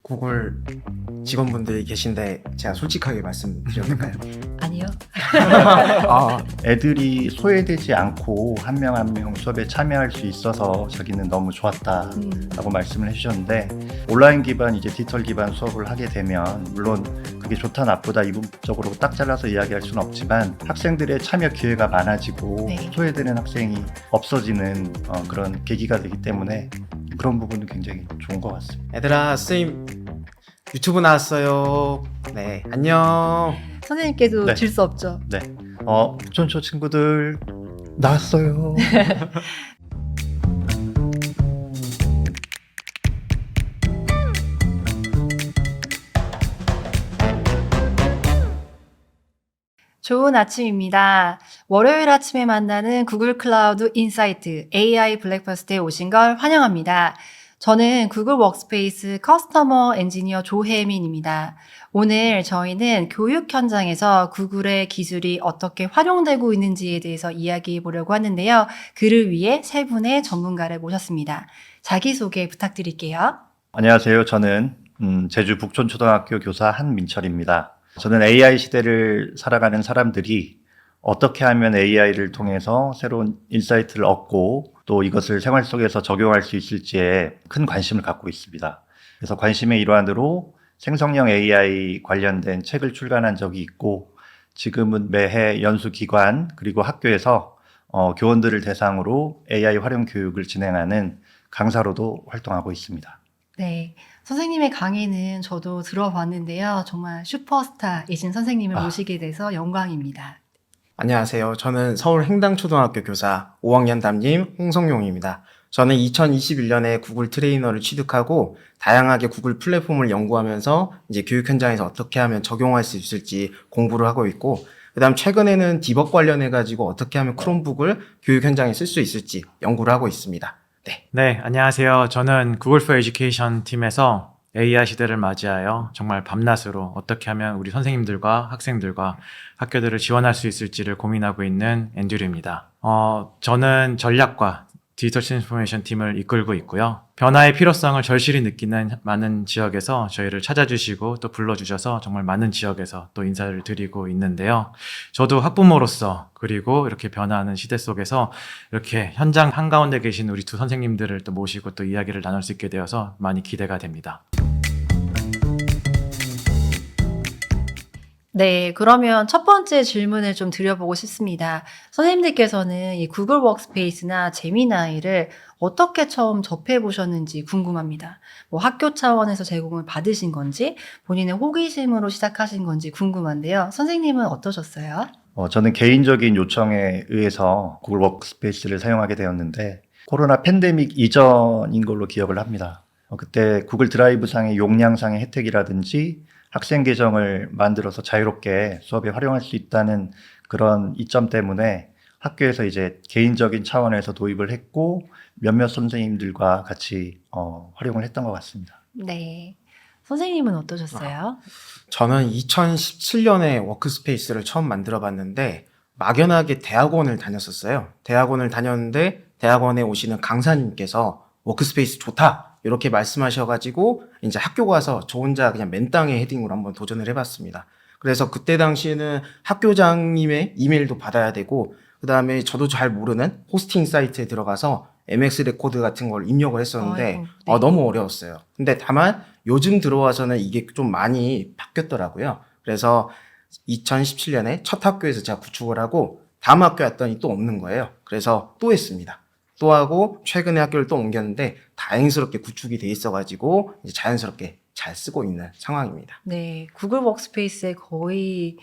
구글 직원분들이 계신데 제가 솔직하게 말씀드려도 될까요? 아니요. 애들이 소외되지 않고 한 명 한 명 수업에 참여할 수 있어서 저기는 너무 좋았다라고 말씀을 해주셨는데, 온라인 기반 이제 디지털 기반 수업을 하게 되면 물론 그게 좋다 나쁘다 이분적으로 딱 잘라서 이야기할 수는 없지만 학생들의 참여 기회가 많아지고 네. 소외되는 학생이 없어지는 그런 계기가 되기 때문에 그런 부분은 굉장히 좋은 것 같습니다. 얘들아, 선생님 유튜브 나왔어요. 네, 안녕. 선생님께도 네. 질 수 없죠. 네, 북촌초 친구들 나왔어요. 좋은 아침입니다. 월요일 아침에 만나는 구글 클라우드 인사이트 AI 블랙버스트에 오신 걸 환영합니다. 저는 구글 워크스페이스 커스터머 엔지니어 조혜민입니다. 오늘 저희는 교육 현장에서 구글의 기술이 어떻게 활용되고 있는지에 대해서 이야기해 보려고 하는데요. 그를 위해 세 분의 전문가를 모셨습니다. 자기소개 부탁드릴게요. 안녕하세요. 저는 제주 북촌초등학교 교사 한민철입니다. 저는 AI 시대를 살아가는 사람들이 어떻게 하면 AI를 통해서 새로운 인사이트를 얻고 또 이것을 생활 속에서 적용할 수 있을지에 큰 관심을 갖고 있습니다. 그래서 관심의 일환으로 생성형 AI 관련된 책을 출간한 적이 있고, 지금은 매해 연수기관 그리고 학교에서 교원들을 대상으로 AI 활용 교육을 진행하는 강사로도 활동하고 있습니다. 네. 선생님의 강의는 저도 들어봤는데요. 정말 슈퍼스타이신 선생님을 모시게 돼서 영광입니다. 안녕하세요. 저는 서울 행당초등학교 교사 5학년 담임 홍성용입니다. 저는 2021년에 구글 트레이너를 취득하고 다양하게 구글 플랫폼을 연구하면서 이제 교육 현장에서 어떻게 하면 적용할 수 있을지 공부를 하고 있고, 그다음 최근에는 디벅 관련해가지고 어떻게 하면 크롬북을 교육 현장에 쓸 수 있을지 연구를 하고 있습니다. 네, 안녕하세요. 저는 구글 for Education 팀에서 AI 시대를 맞이하여 정말 밤낮으로 어떻게 하면 우리 선생님들과 학생들과 학교들을 지원할 수 있을지를 고민하고 있는 앤드류입니다. 저는 전략과 디지털 트랜스포메이션 팀을 이끌고 있고요. 변화의 필요성을 절실히 느끼는 많은 지역에서 저희를 찾아주시고 또 불러주셔서 정말 많은 지역에서 또 인사를 드리고 있는데요. 저도 학부모로서 그리고 이렇게 변화하는 시대 속에서 이렇게 현장 한가운데 계신 우리 두 선생님들을 또 모시고 또 이야기를 나눌 수 있게 되어서 많이 기대가 됩니다. 네, 그러면 첫 번째 질문을 좀 드려보고 싶습니다. 선생님들께서는 이 구글 워크스페이스나 제미나이를 어떻게 처음 접해보셨는지 궁금합니다. 뭐 학교 차원에서 제공을 받으신 건지, 본인의 호기심으로 시작하신 건지 궁금한데요. 선생님은 어떠셨어요? 저는 개인적인 요청에 의해서 구글 워크스페이스를 사용하게 되었는데, 코로나 팬데믹 이전인 걸로 기억을 합니다. 그때 구글 드라이브상의 용량상의 혜택이라든지 학생 계정을 만들어서 자유롭게 수업에 활용할 수 있다는 그런 이점 때문에 학교에서 이제 개인적인 차원에서 도입을 했고, 몇몇 선생님들과 같이 활용을 했던 것 같습니다. 네. 선생님은 어떠셨어요? 저는 2017년에 워크스페이스를 처음 만들어 봤는데 막연하게 대학원을 다녔었어요. 대학원을 다녔는데 대학원에 오시는 강사님께서 워크스페이스 좋다 이렇게 말씀하셔가지고 이제 학교 가서 저 혼자 그냥 맨땅에 헤딩으로 한번 도전을 해봤습니다. 그래서 그때 당시에는 학교장님의 이메일도 받아야 되고, 그 다음에 저도 잘 모르는 호스팅 사이트에 들어가서 MX 레코드 같은 걸 입력을 했었는데 아이고, 네. 너무 어려웠어요. 근데 다만 요즘 들어와서는 이게 좀 많이 바뀌었더라고요. 그래서 2017년에 첫 학교에서 제가 구축을 하고 다음 학교 왔더니 또 없는 거예요. 그래서 또 했습니다. 또 하고 최근에 학교를 또 옮겼는데 다행스럽게 구축이 돼 있어가지고 이제 자연스럽게 잘 쓰고 있는 상황입니다. 네, 구글 워크스페이스에 거의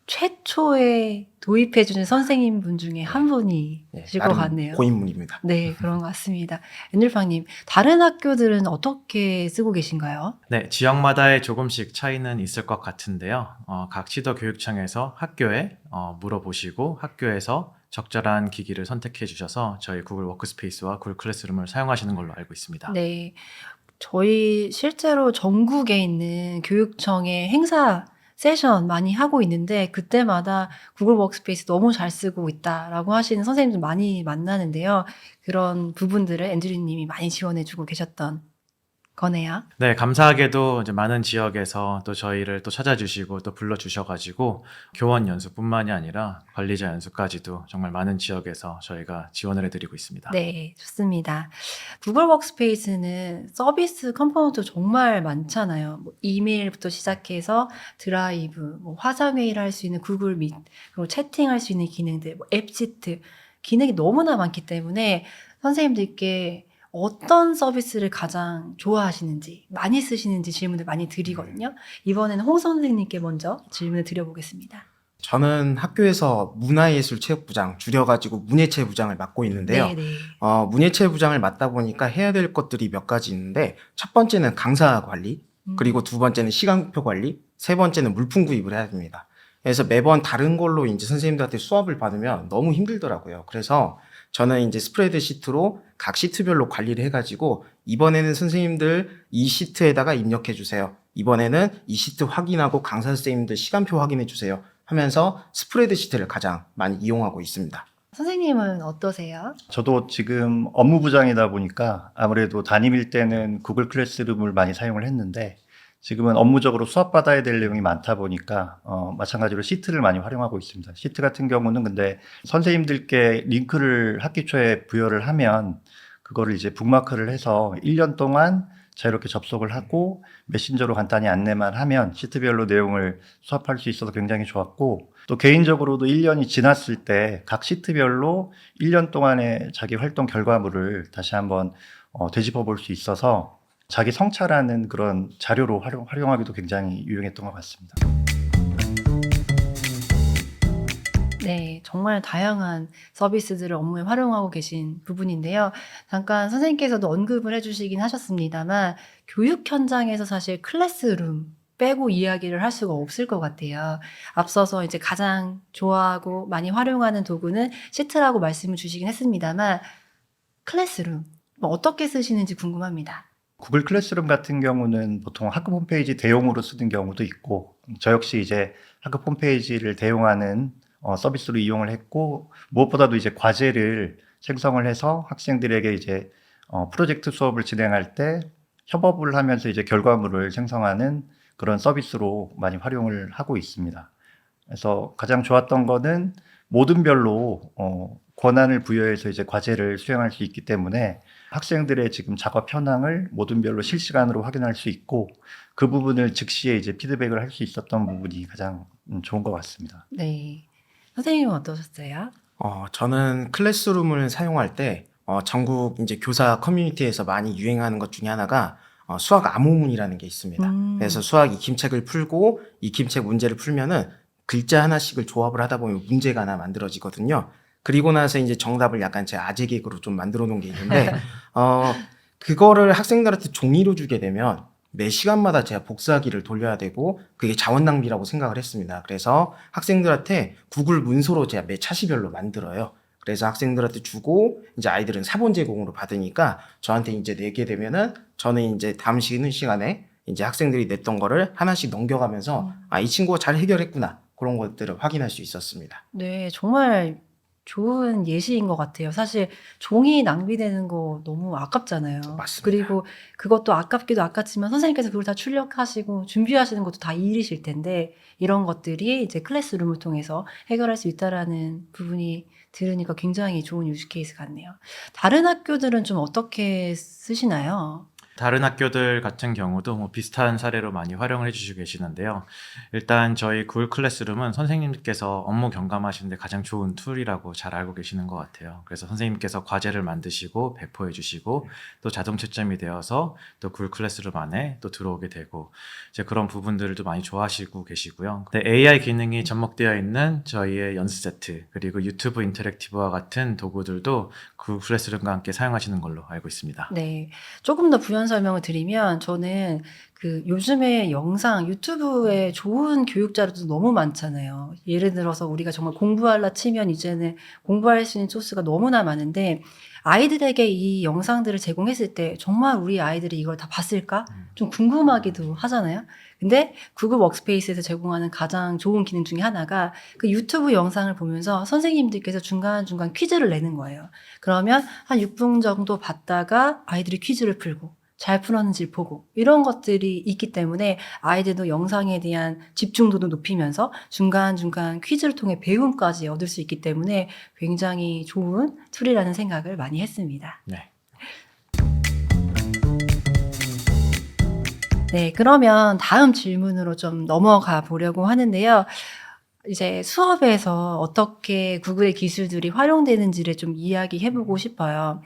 최초에 도입해주는 선생님분 중에 한 분이실 것 나름 같네요. 고인물입니다. 네, 그런 것 같습니다. 앤들팡님, 다른 학교들은 어떻게 쓰고 계신가요? 네, 지역마다의 조금씩 차이는 있을 것 같은데요. 각 시도교육청에서 학교에 물어보시고 학교에서 적절한 기기를 선택해 주셔서 저희 구글 워크스페이스와 구글 클래스룸을 사용하시는 걸로 알고 있습니다. 네, 저희 실제로 전국에 있는 교육청의 행사 세션 많이 하고 있는데 그때마다 구글 워크스페이스 너무 잘 쓰고 있다라고 하시는 선생님들 많이 만나는데요. 그런 부분들을 앤드류 님이 많이 지원해주고 계셨던 거네요. 네, 감사하게도 이제 많은 지역에서 또 저희를 또 찾아주시고 또 불러주셔가지고 교원 연수뿐만이 아니라 관리자 연수까지도 정말 많은 지역에서 저희가 지원을 해드리고 있습니다. 네, 좋습니다. 구글 워크스페이스는 서비스 컴포넌트 정말 많잖아요. 뭐 이메일부터 시작해서 드라이브, 뭐 화상회의를 할 수 있는 구글 밋, 그리고 채팅할 수 있는 기능들, 뭐 앱시트, 기능이 너무나 많기 때문에 선생님들께 어떤 서비스를 가장 좋아하시는지, 많이 쓰시는지 질문을 많이 드리거든요. 이번에는 홍 선생님께 먼저 질문을 드려보겠습니다. 저는 학교에서 문화예술체육부장, 줄여가지고 문예체부장을 맡고 있는데요. 네, 네. 문예체부장을 맡다 보니까 해야 될 것들이 몇 가지 있는데, 첫 번째는 강사 관리, 그리고 두 번째는 시간표 관리, 세 번째는 물품 구입을 해야 됩니다. 그래서 매번 다른 걸로 이제 선생님들한테 수업을 받으면 너무 힘들더라고요. 그래서 저는 이제 스프레드시트로 각 시트별로 관리를 해가지고, 이번에는 선생님들 이 시트에다가 입력해 주세요. 이번에는 이 시트 확인하고 강사 선생님들 시간표 확인해 주세요. 하면서 스프레드시트를 가장 많이 이용하고 있습니다. 선생님은 어떠세요? 저도 지금 업무부장이다 보니까 아무래도 담임일 때는 구글 클래스룸을 많이 사용을 했는데 지금은 업무적으로 수업 받아야 될 내용이 많다 보니까 마찬가지로 시트를 많이 활용하고 있습니다. 시트 같은 경우는 근데 선생님들께 링크를 학기 초에 부여를 하면 그거를 이제 북마크를 해서 1년 동안 자유롭게 접속을 하고 메신저로 간단히 안내만 하면 시트별로 내용을 수업할 수 있어서 굉장히 좋았고, 또 개인적으로도 1년이 지났을 때 각 시트별로 1년 동안의 자기 활동 결과물을 다시 한번 되짚어 볼 수 있어서 자기 성찰하는 그런 자료로 활용하기도 굉장히 유용했던 것 같습니다. 네, 정말 다양한 서비스들을 업무에 활용하고 계신 부분인데요. 잠깐 선생님께서도 언급을 해주시긴 하셨습니다만, 교육 현장에서 사실 클래스룸 빼고 이야기를 할 수가 없을 것 같아요. 앞서서 이제 가장 좋아하고 많이 활용하는 도구는 시트라고 말씀을 주시긴 했습니다만, 클래스룸, 뭐 어떻게 쓰시는지 궁금합니다. 구글 클래스룸 같은 경우는 보통 학급 홈페이지 대용으로 쓰는 경우도 있고, 저 역시 이제 학급 홈페이지를 대용하는 서비스로 이용을 했고, 무엇보다도 이제 과제를 생성을 해서 학생들에게 이제 프로젝트 수업을 진행할 때 협업을 하면서 이제 결과물을 생성하는 그런 서비스로 많이 활용을 하고 있습니다. 그래서 가장 좋았던 거는 모든별로 권한을 부여해서 이제 과제를 수행할 수 있기 때문에 학생들의 지금 작업 현황을 모든별로 실시간으로 확인할 수 있고, 그 부분을 즉시에 이제 피드백을 할 수 있었던 부분이 가장 좋은 것 같습니다. 네. 선생님은 어떠셨어요? 저는 클래스룸을 사용할 때 전국 이제 교사 커뮤니티에서 많이 유행하는 것 중에 하나가 수학 암호문이라는 게 있습니다. 그래서 수학 익힘책을 풀고 익힘책 문제를 풀면은 글자 하나씩을 조합을 하다 보면 문제가 하나 만들어지거든요. 그리고 나서 이제 정답을 약간 제 아재 개그로 좀 만들어 놓은 게 있는데, 그거를 학생들한테 종이로 주게 되면 매 시간마다 제가 복사하기를 돌려야 되고, 그게 자원 낭비라고 생각을 했습니다. 그래서 학생들한테 구글 문서로 제가 매 차시별로 만들어요. 그래서 학생들한테 주고, 이제 아이들은 사본 제공으로 받으니까 저한테 이제 내게 되면은 저는 이제 다음 쉬는 시간에 이제 학생들이 냈던 거를 하나씩 넘겨가면서 이 친구가 잘 해결했구나. 그런 것들을 확인할 수 있었습니다. 네, 정말 좋은 예시인 것 같아요. 사실 종이 낭비되는 거 너무 아깝잖아요. 맞습니다. 그리고 그것도 아깝기도 아깝지만 선생님께서 그걸 다 출력하시고 준비하시는 것도 다 일이실 텐데 이런 것들이 이제 클래스룸을 통해서 해결할 수 있다라는 부분이 들으니까 굉장히 좋은 유즈 케이스 같네요. 다른 학교들은 좀 어떻게 쓰시나요? 다른 학교들 같은 경우도 뭐 비슷한 사례로 많이 활용을 해주시고 계시는데요. 일단 저희 구글 클래스룸은 선생님께서 업무 경감하시는데 가장 좋은 툴이라고 잘 알고 계시는 것 같아요. 그래서 선생님께서 과제를 만드시고 배포해 주시고 또 자동 채점이 되어서 또 구글 클래스룸 안에 또 들어오게 되고 이제 그런 부분들도 많이 좋아하시고 계시고요. 근데 AI 기능이 접목되어 있는 저희의 연습 세트 그리고 유튜브 인터랙티브와 같은 도구들도 구글 클래스룸과 함께 사용하시는 걸로 알고 있습니다. 네, 조금 더 부연 설명을 드리면 저는 그 요즘에 영상, 유튜브에 좋은 교육 자료도 너무 많잖아요. 예를 들어서 우리가 정말 공부하려 치면 이제는 공부할 수 있는 소스가 너무나 많은데 아이들에게 이 영상들을 제공했을 때 정말 우리 아이들이 이걸 다 봤을까? 좀 궁금하기도 하잖아요. 근데 구글 워크스페이스에서 제공하는 가장 좋은 기능 중에 하나가 그 유튜브 영상을 보면서 선생님들께서 중간중간 퀴즈를 내는 거예요. 그러면 한 6분 정도 봤다가 아이들이 퀴즈를 풀고 잘 풀었는지 보고 이런 것들이 있기 때문에 아이들도 영상에 대한 집중도도 높이면서 중간중간 퀴즈를 통해 배움까지 얻을 수 있기 때문에 굉장히 좋은 툴이라는 생각을 많이 했습니다. 네. 네, 그러면 다음 질문으로 좀 넘어가 보려고 하는데요. 이제 수업에서 어떻게 구글의 기술들이 활용되는지를 좀 이야기해보고 싶어요.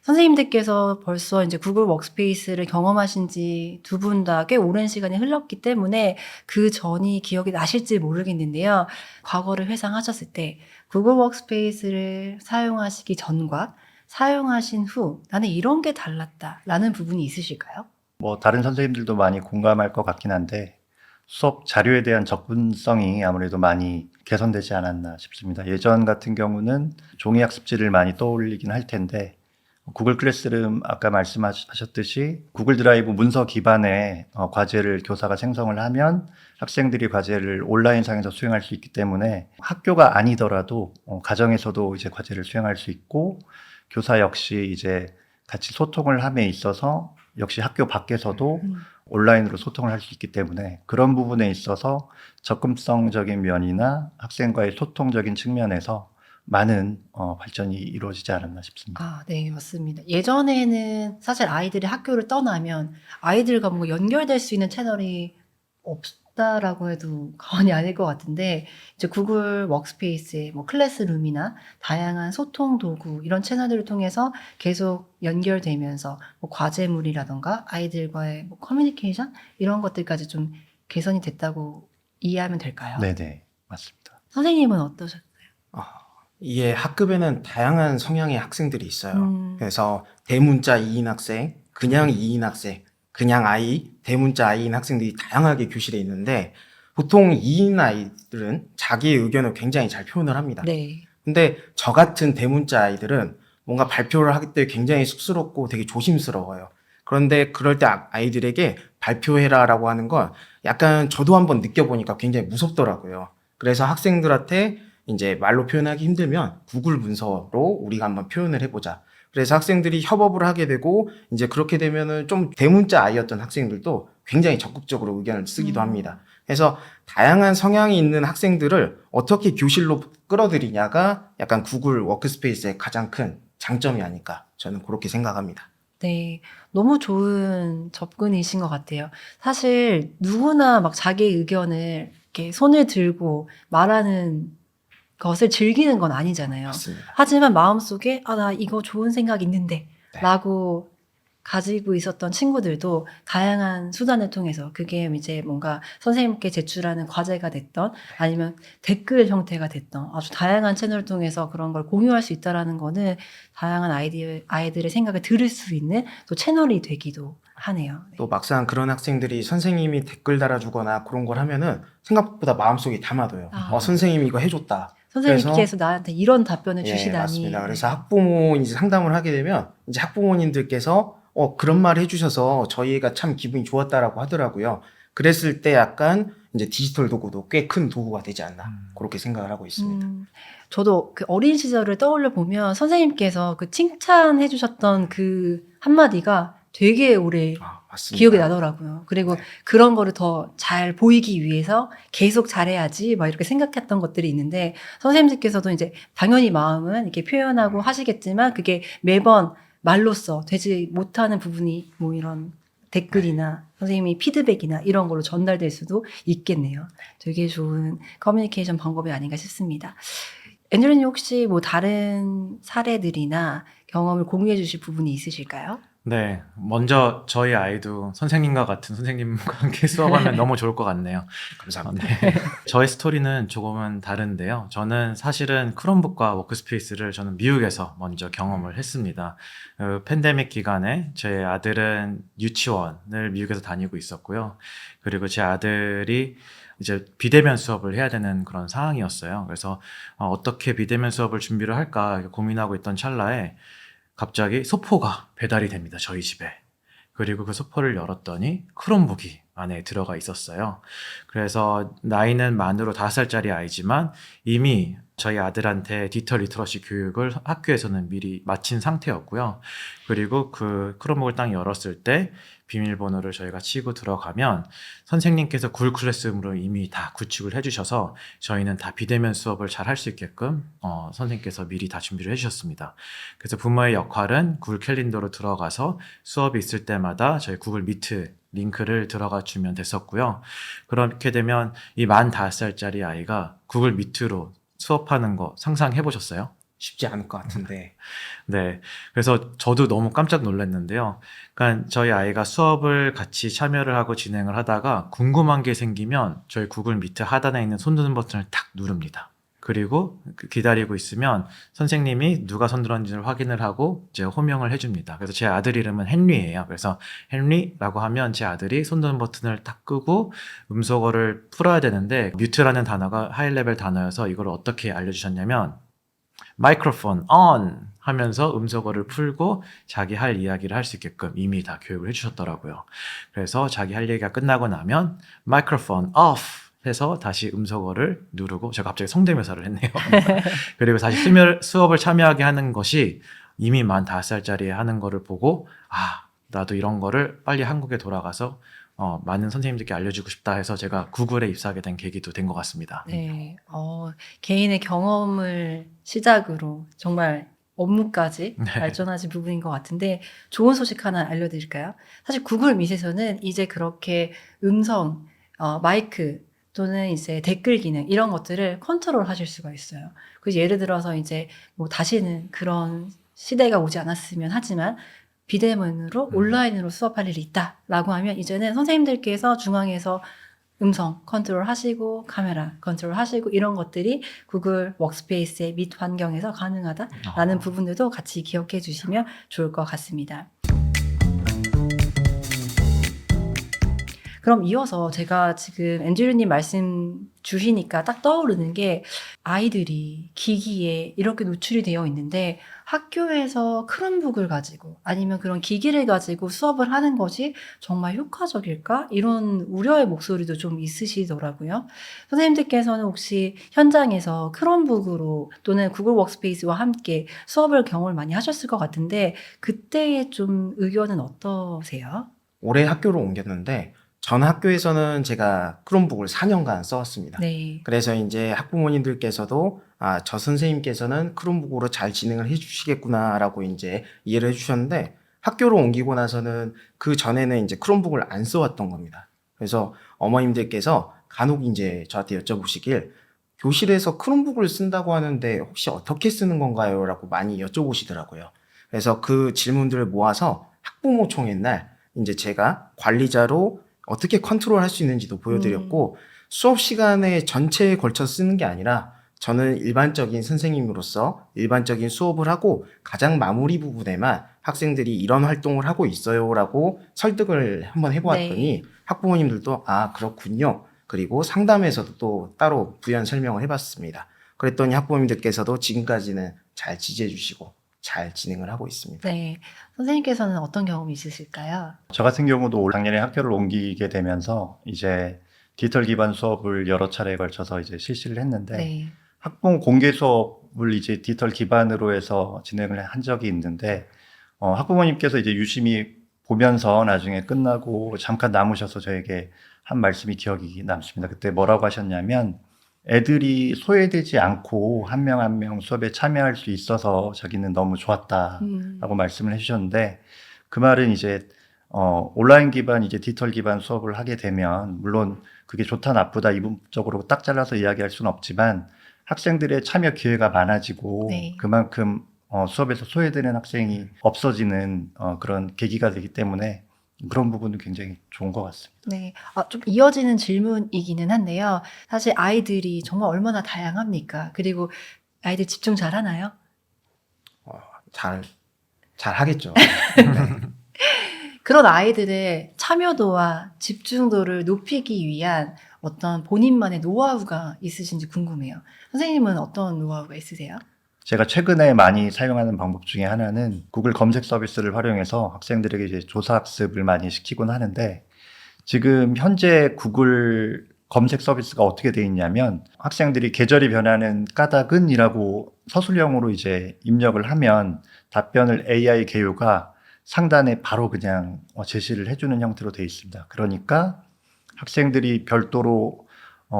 선생님들께서 벌써 이제 구글 워크스페이스를 경험하신 지 두 분 다 꽤 오랜 시간이 흘렀기 때문에 그 전이 기억이 나실지 모르겠는데요. 과거를 회상하셨을 때 구글 워크스페이스를 사용하시기 전과 사용하신 후 나는 이런 게 달랐다라는 부분이 있으실까요? 뭐 다른 선생님들도 많이 공감할 것 같긴 한데 수업 자료에 대한 접근성이 아무래도 많이 개선되지 않았나 싶습니다. 예전 같은 경우는 종이 학습지를 많이 떠올리긴 할 텐데 구글 클래스룸 아까 말씀하셨듯이 구글 드라이브 문서 기반의 과제를 교사가 생성을 하면 학생들이 과제를 온라인상에서 수행할 수 있기 때문에 학교가 아니더라도 가정에서도 이제 과제를 수행할 수 있고 교사 역시 이제 같이 소통을 함에 있어서 역시 학교 밖에서도 온라인으로 소통을 할 수 있기 때문에 그런 부분에 있어서 접근성적인 면이나 학생과의 소통적인 측면에서 많은 발전이 이루어지지 않았나 싶습니다. 아, 네, 맞습니다. 예전에는 사실 아이들이 학교를 떠나면 아이들과 뭔가 연결될 수 있는 채널이 없다라고 해도 과언이 아닐 것 같은데, 이제 구글 워크스페이스의 뭐 클래스룸이나 다양한 소통 도구, 이런 채널들을 통해서 계속 연결되면서 뭐 과제물이라던가 아이들과의 뭐 커뮤니케이션? 이런 것들까지 좀 개선이 됐다고 이해하면 될까요? 네네, 맞습니다. 선생님은 어떠셨어요? 이게 학급에는 다양한 성향의 학생들이 있어요. 음. 그래서 대문자 2인 학생, 그냥 2인 학생, 그냥 아이, 대문자 아이인 학생들이 다양하게 교실에 있는데 보통 2인 아이들은 자기의 의견을 굉장히 잘 표현을 합니다. 네. 근데 저 같은 대문자 아이들은 뭔가 발표를 하기 때 굉장히 쑥스럽고 되게 조심스러워요. 그런데 그럴 때 아이들에게 발표해라라고 하는 건 약간 저도 한번 느껴보니까 굉장히 무섭더라고요. 그래서 학생들한테 이제 말로 표현하기 힘들면 구글 문서로 우리가 한번 표현을 해보자. 그래서 학생들이 협업을 하게 되고 이제 그렇게 되면은 좀 대문자 아이였던 학생들도 굉장히 적극적으로 의견을 쓰기도 합니다. 그래서 다양한 성향이 있는 학생들을 어떻게 교실로 끌어들이냐가 약간 구글 워크스페이스의 가장 큰 장점이 아닐까 저는 그렇게 생각합니다. 네, 너무 좋은 접근이신 것 같아요. 사실 누구나 막 자기의 의견을 이렇게 손을 들고 말하는 것을 즐기는 건 아니잖아요. 맞습니다. 하지만 마음속에 나 이거 좋은 생각 있는데 네. 라고 가지고 있었던 친구들도 다양한 수단을 통해서 그게 이제 뭔가 선생님께 제출하는 과제가 됐던 아니면 댓글 형태가 됐던 아주 다양한 채널을 통해서 그런 걸 공유할 수 있다라는 거는 다양한 아이들의 생각을 들을 수 있는 또 채널이 되기도 하네요. 네. 또 막상 그런 학생들이 선생님이 댓글 달아주거나 그런 걸 하면은 생각보다 마음속에 담아둬요. 아. 선생님이 이거 해줬다. 선생님께서 나한테 이런 답변을 예, 주시다니. 맞습니다. 그래서 네. 학부모 이제 상담을 하게 되면 이제 학부모님들께서 그런 말 해주셔서 저희 애가 참 기분이 좋았다라고 하더라고요. 그랬을 때 약간 이제 디지털 도구도 꽤 큰 도구가 되지 않나 그렇게 생각을 하고 있습니다. 저도 그 어린 시절을 떠올려 보면 선생님께서 그 칭찬해 주셨던 그 한마디가 되게 오래 맞습니다. 기억이 나더라고요. 그리고 네. 그런 거를 더 잘 보이기 위해서 계속 잘해야지 막 이렇게 생각했던 것들이 있는데 선생님들께서도 이제 당연히 마음은 이렇게 표현하고 하시겠지만 그게 매번 말로써 되지 못하는 부분이 뭐 이런 댓글이나 선생님이 피드백이나 이런 걸로 전달될 수도 있겠네요. 되게 좋은 커뮤니케이션 방법이 아닌가 싶습니다. 앤드류님 혹시 뭐 다른 사례들이나 경험을 공유해 주실 부분이 있으실까요? 네, 먼저 저희 아이도 선생님과 같은 선생님과 함께 수업하면 너무 좋을 것 같네요. 감사합니다. 네. 저의 스토리는 조금은 다른데요. 저는 사실은 크롬북과 워크스페이스를 저는 미국에서 먼저 경험을 했습니다. 팬데믹 기간에 제 아들은 유치원을 미국에서 다니고 있었고요. 그리고 제 아들이 이제 비대면 수업을 해야 되는 그런 상황이었어요. 그래서 어떻게 비대면 수업을 준비를 할까 고민하고 있던 찰나에 갑자기 소포가 배달이 됩니다. 저희 집에. 그리고 그 소포를 열었더니 크롬북이 안에 들어가 있었어요. 그래서 나이는 만으로 5살짜리 아이지만 이미 저희 아들한테 디지털 리터러시 교육을 학교에서는 미리 마친 상태였고요. 그리고 그 크롬북을 딱 열었을 때 비밀번호를 저희가 치고 들어가면 선생님께서 구글 클래스룸으로 이미 다 구축을 해주셔서 저희는 다 비대면 수업을 잘 할 수 있게끔 선생님께서 미리 다 준비를 해주셨습니다. 그래서 부모의 역할은 구글 캘린더로 들어가서 수업이 있을 때마다 저희 구글 미트 링크를 들어가 주면 됐었고요. 그렇게 되면 이 만 5살짜리 아이가 구글 미트로 수업하는 거 상상해 보셨어요? 쉽지 않을 것 같은데. 네. 그래서 저도 너무 깜짝 놀랐는데요. 그러니까 저희 아이가 수업을 같이 참여를 하고 진행을 하다가 궁금한 게 생기면 저희 구글 미트 하단에 있는 손드는 버튼을 탁 누릅니다. 그리고 기다리고 있으면 선생님이 누가 손들었는지를 확인을 하고 이제 호명을 해줍니다. 그래서 제 아들 이름은 헨리예요. 그래서 헨리라고 하면 제 아들이 손드는 버튼을 딱 끄고 음소거를 풀어야 되는데 뮤트라는 단어가 하이 레벨 단어여서 이걸 어떻게 알려주셨냐면 마이크로폰 on 하면서 음소거를 풀고 자기 할 이야기를 할 수 있게끔 이미 다 교육을 해주셨더라고요. 그래서 자기 할 얘기가 끝나고 나면 마이크로폰 off 해서 다시 음소거를 누르고 제가 갑자기 성대묘사를 했네요. 그리고 다시 수업을 참여하게 하는 것이 이미 만 5살짜리 하는 거를 보고 나도 이런 거를 빨리 한국에 돌아가서 많은 선생님들께 알려주고 싶다 해서 제가 구글에 입사하게 된 계기도 된 것 같습니다. 네, 개인의 경험을 시작으로 정말 업무까지 네. 발전하신 부분인 것 같은데 좋은 소식 하나 알려드릴까요? 사실 구글 밑에서는 이제 그렇게 음성, 마이크 또는 이제 댓글 기능 이런 것들을 컨트롤 하실 수가 있어요. 그래서 예를 들어서 이제 뭐 다시는 그런 시대가 오지 않았으면 하지만 비대면으로 온라인으로 수업할 일이 있다라고 하면 이제는 선생님들께서 중앙에서 음성 컨트롤 하시고 카메라 컨트롤 하시고 이런 것들이 구글 워크스페이스의 밋 환경에서 가능하다라는 부분들도 같이 기억해 주시면 좋을 것 같습니다. 그럼 이어서 제가 지금 앤드류님 말씀 주시니까 딱 떠오르는 게 아이들이 기기에 이렇게 노출이 되어 있는데 학교에서 크롬북을 가지고 아니면 그런 기기를 가지고 수업을 하는 것이 정말 효과적일까? 이런 우려의 목소리도 좀 있으시더라고요. 선생님들께서는 혹시 현장에서 크롬북으로 또는 구글 워크스페이스와 함께 수업을 경험을 많이 하셨을 것 같은데 그때의 좀 의견은 어떠세요? 올해 학교로 옮겼는데 전 학교에서는 제가 크롬북을 4년간 써왔습니다. 네. 그래서 이제 학부모님들께서도 저 선생님께서는 크롬북으로 잘 진행을 해주시겠구나라고 이제 이해를 해주셨는데 학교로 옮기고 나서는 그 전에는 이제 크롬북을 안 써왔던 겁니다. 그래서 어머님들께서 간혹 이제 저한테 여쭤보시길 교실에서 크롬북을 쓴다고 하는데 혹시 어떻게 쓰는 건가요? 라고 많이 여쭤보시더라고요. 그래서 그 질문들을 모아서 학부모총회 날 이제 제가 관리자로 어떻게 컨트롤할 수 있는지도 보여드렸고 수업 시간에 전체에 걸쳐 쓰는 게 아니라 저는 일반적인 선생님으로서 일반적인 수업을 하고 가장 마무리 부분에만 학생들이 이런 활동을 하고 있어요 라고 설득을 한번 해보았더니 학부모님들도 그렇군요. 그리고 상담에서도 또 따로 부연 설명을 해봤습니다. 그랬더니 학부모님들께서도 지금까지는 잘 지지해 주시고 잘 진행을 하고 있습니다. 네. 선생님께서는 어떤 경험이 있으실까요? 저 같은 경우도 작년에 학교를 옮기게 되면서 이제 디지털 기반 수업을 여러 차례에 걸쳐서 이제 실시를 했는데 네. 학부모 공개 수업을 이제 디지털 기반으로 해서 진행을 한 적이 있는데 학부모님께서 이제 유심히 보면서 나중에 끝나고 잠깐 남으셔서 저에게 한 말씀이 기억이 남습니다. 그때 뭐라고 하셨냐면 애들이 소외되지 않고 한 명 한 명 수업에 참여할 수 있어서 자기는 너무 좋았다라고 말씀을 해주셨는데 그 말은 이제 온라인 기반 이제 디지털 기반 수업을 하게 되면 물론 그게 좋다 나쁘다 이분적으로 딱 잘라서 이야기할 수는 없지만 학생들의 참여 기회가 많아지고 네. 그만큼 수업에서 소외되는 학생이 없어지는 그런 계기가 되기 때문에 그런 부분은 굉장히 좋은 것 같습니다. 네. 좀 이어지는 질문이기는 한데요. 사실 아이들이 정말 얼마나 다양합니까? 그리고 아이들 집중 잘 하나요? 잘 하겠죠. 네. 그런 아이들의 참여도와 집중도를 높이기 위한 어떤 본인만의 노하우가 있으신지 궁금해요. 선생님은 어떤 노하우가 있으세요? 제가 최근에 많이 사용하는 방법 중에 하나는 구글 검색 서비스를 활용해서 학생들에게 이제 조사학습을 많이 시키곤 하는데, 지금 현재 구글 검색 서비스가 어떻게 되어 있냐면 학생들이 계절이 변하는 까닭은이라고 서술형으로 이제 입력을 하면 답변을 AI 개요가 상단에 바로 그냥 제시를 해주는 형태로 되어 있습니다. 그러니까 학생들이 별도로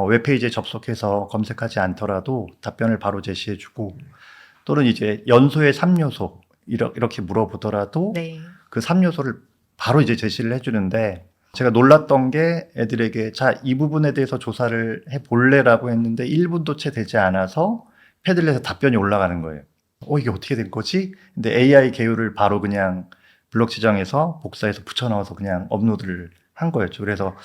웹페이지에 접속해서 검색하지 않더라도 답변을 바로 제시해주고, 또는 이제 연소의 3요소 이렇게 물어보더라도 네. 그 3요소를 바로 이제 제시를 해주는데, 제가 놀랐던 게 애들에게 자, 이 부분에 대해서 조사를 해볼래라고 했는데 1분도 채 되지 않아서 패들렛에 답변이 올라가는 거예요. 이게 어떻게 된 거지? 근데 AI 개요를 바로 그냥 블록 지정해서 복사해서 붙여넣어서 그냥 업로드를 한 거였죠. 그래서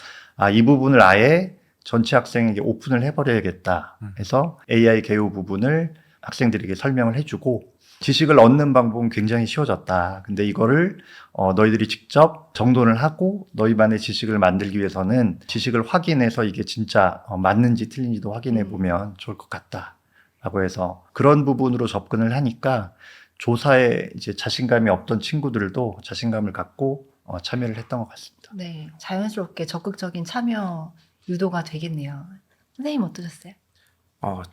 이 부분을 아예 전체 학생에게 오픈을 해버려야겠다 해서 AI 개요 부분을 학생들에게 설명을 해주고, 지식을 얻는 방법은 굉장히 쉬워졌다. 근데 이거를 너희들이 직접 정돈을 하고 너희만의 지식을 만들기 위해서는 지식을 확인해서 이게 진짜 맞는지 틀린지도 확인해 보면 좋을 것 같다 라고 해서 그런 부분으로 접근을 하니까 조사에 이제 자신감이 없던 친구들도 자신감을 갖고 참여를 했던 것 같습니다. 네. 자연스럽게 적극적인 참여 유도가 되겠네요. 선생님 어떠셨어요?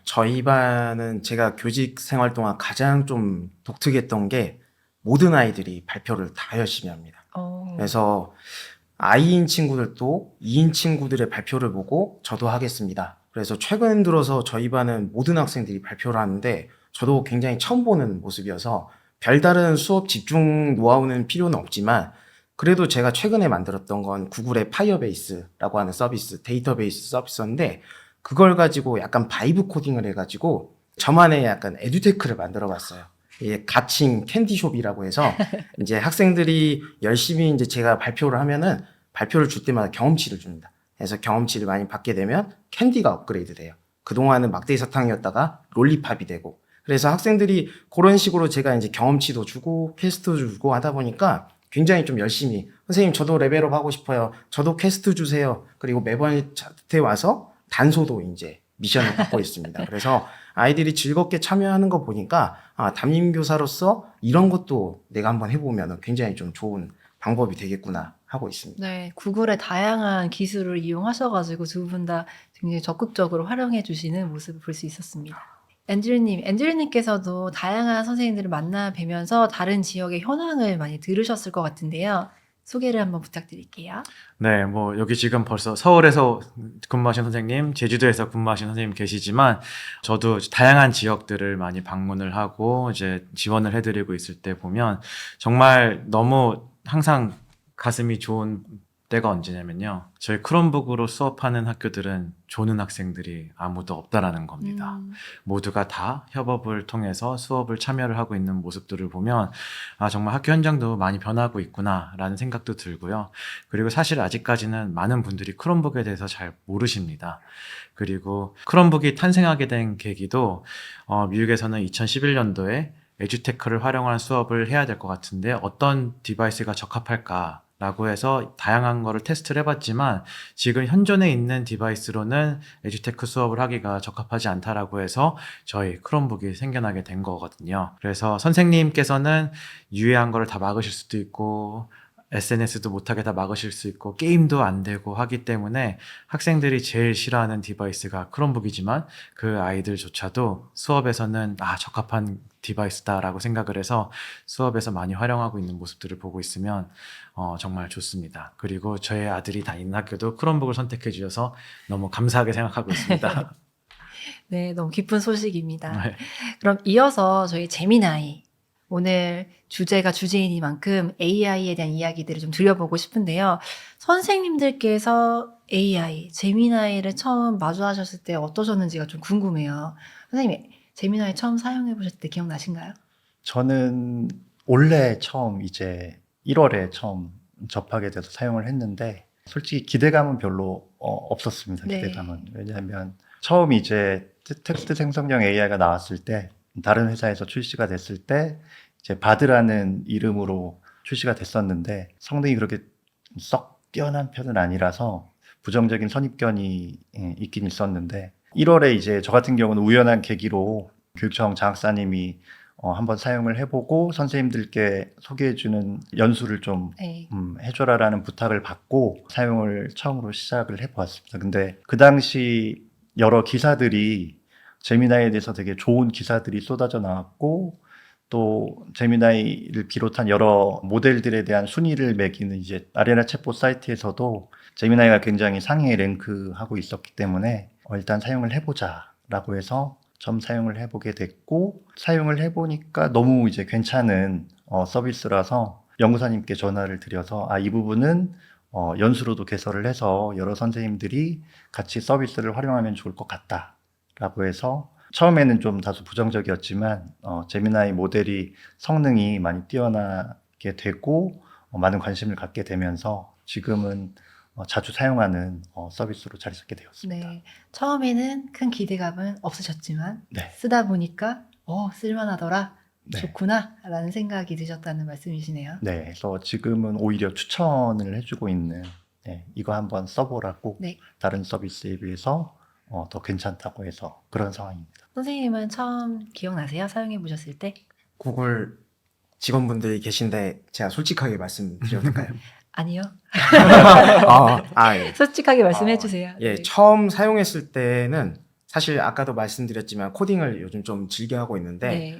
저희 반은 제가 교직 생활 동안 가장 좀 독특했던 게 모든 아이들이 발표를 다 열심히 합니다. 그래서 I인 친구들도 E인 친구들의 발표를 보고 저도 하겠습니다. 그래서 최근 들어서 저희 반은 모든 학생들이 발표를 하는데 저도 굉장히 처음 보는 모습이어서 별다른 수업 집중 노하우는 필요는 없지만, 그래도 제가 최근에 만들었던 건 구글의 파이어베이스라고 하는 서비스, 데이터베이스 서비스인데, 그걸 가지고 약간 바이브 코딩을 해가지고 저만의 약간 에듀테크를 만들어 봤어요. 이게 가칭 캔디숍이라고 해서 이제 학생들이 열심히 이제 제가 발표를 하면은 발표를 줄 때마다 경험치를 줍니다. 그래서 경험치를 많이 받게 되면 캔디가 업그레이드 돼요. 그동안은 막대기 사탕이었다가 롤리팝이 되고, 그래서 학생들이 그런 식으로 제가 이제 경험치도 주고 퀘스트도 주고 하다 보니까 굉장히 좀 열심히, 선생님 저도 레벨업 하고 싶어요. 저도 퀘스트 주세요. 그리고 매번 차트에 와서 단소도 이제 미션을 받고 있습니다. 그래서 아이들이 즐겁게 참여하는 거 보니까 담임교사로서 이런 것도 내가 한번 해보면 굉장히 좀 좋은 방법이 되겠구나 하고 있습니다. 네, 구글의 다양한 기술을 이용하셔가지고 두 분 다 굉장히 적극적으로 활용해 주시는 모습을 볼 수 있었습니다. 앤드류님께서도 다양한 선생님들을 만나 뵈면서 다른 지역의 현황을 많이 들으셨을 것 같은데요. 소개를 한번 부탁드릴게요. 네, 뭐 여기 지금 벌써 서울에서 근무하신 선생님, 제주도에서 근무하신 선생님 계시지만 저도 다양한 지역들을 많이 방문을 하고 이제 지원을 해드리고 있을 때 보면 정말 너무 항상 가슴이 좋은 때가 언제냐면요. 저희 크롬북으로 수업하는 학교들은 조는 학생들이 아무도 없다라는 겁니다. 모두가 다 협업을 통해서 수업을 참여를 하고 있는 모습들을 보면 정말 학교 현장도 많이 변하고 있구나라는 생각도 들고요. 그리고 사실 아직까지는 많은 분들이 크롬북에 대해서 잘 모르십니다. 그리고 크롬북이 탄생하게 된 계기도 미국에서는 2011년도에 에듀테크를 활용한 수업을 해야 될 것 같은데 어떤 디바이스가 적합할까 라고 해서 다양한 거를 테스트를 해봤지만 지금 현존에 있는 디바이스로는 에듀테크 수업을 하기가 적합하지 않다라고 해서 저희 크롬북이 생겨나게 된 거거든요. 그래서 선생님께서는 유해한 거를 다 막으실 수도 있고 SNS도 못하게 다 막으실 수 있고 게임도 안 되고 하기 때문에 학생들이 제일 싫어하는 디바이스가 크롬북이지만 그 아이들조차도 수업에서는 적합한 디바이스다라고 생각을 해서 수업에서 많이 활용하고 있는 모습들을 보고 있으면 정말 좋습니다. 그리고 저희 아들이 다니는 학교도 크롬북을 선택해 주셔서 너무 감사하게 생각하고 있습니다. 네, 너무 기쁜 소식입니다. 네. 그럼 이어서 저희 재미나이, 오늘 주제가 주제이니만큼 AI에 대한 이야기들을 좀 드려보고 싶은데요. 선생님들께서 AI, 재미나이를 처음 마주하셨을 때 어떠셨는지가 좀 궁금해요. 선생님, 재미나이 처음 사용해 보셨을 때 기억나신가요? 저는 올해 처음 이제 1월에 처음 접하게 돼서 사용을 했는데 솔직히 기대감은 별로 없었습니다. 네. 기대감은. 왜냐하면 처음 이제 텍스트 생성형 AI가 나왔을 때 다른 회사에서 출시가 됐을 때 이제 바드라는 이름으로 출시가 됐었는데 성능이 그렇게 썩 뛰어난 편은 아니라서 부정적인 선입견이 있긴 있었는데 1월에 이제 저 같은 경우는 우연한 계기로 교육청 장학사님이 한번 사용을 해보고 선생님들께 소개해주는 연수를 좀 네. 해줘라라는 부탁을 받고 사용을 처음으로 시작을 해보았습니다. 근데 그 당시 여러 기사들이 제미나이에 대해서 되게 좋은 기사들이 쏟아져 나왔고 또 제미나이를 비롯한 여러 모델들에 대한 순위를 매기는 이제 아레나 챗봇 사이트에서도 제미나이가 굉장히 상위에 랭크하고 있었기 때문에 일단 사용을 해보자라고 해서 처음 사용을 해보게 됐고 사용을 해보니까 너무 이제 괜찮은 서비스라서 연구사님께 전화를 드려서 이 부분은 연수로도 개설을 해서 여러 선생님들이 같이 서비스를 활용하면 좋을 것 같다라고 해서 처음에는 좀 다소 부정적이었지만 제미나이 모델이 성능이 많이 뛰어나게 되고 많은 관심을 갖게 되면서 지금은 자주 사용하는 서비스로 자리 잡게 되었습니다. 네. 처음에는 큰 기대감은 없으셨지만 네. 쓰다 보니까 쓸만하더라. 네. 좋구나라는 생각이 드셨다는 말씀이시네요. 네, 그래서 지금은 오히려 추천을 해주고 있는 이거 한번 써보라고 네. 다른 서비스에 비해서 더 괜찮다고 해서 그런 상황입니다. 선생님은 처음 기억나세요? 사용해 보셨을 때? 구글 직원분들이 계신데 제가 솔직하게 말씀드려도 될까요? 아니요. 예. 솔직하게 말씀해 주세요. 예, 네. 처음 사용했을 때는 사실 아까도 말씀드렸지만 코딩을 요즘 좀 즐겨 하고 있는데 네.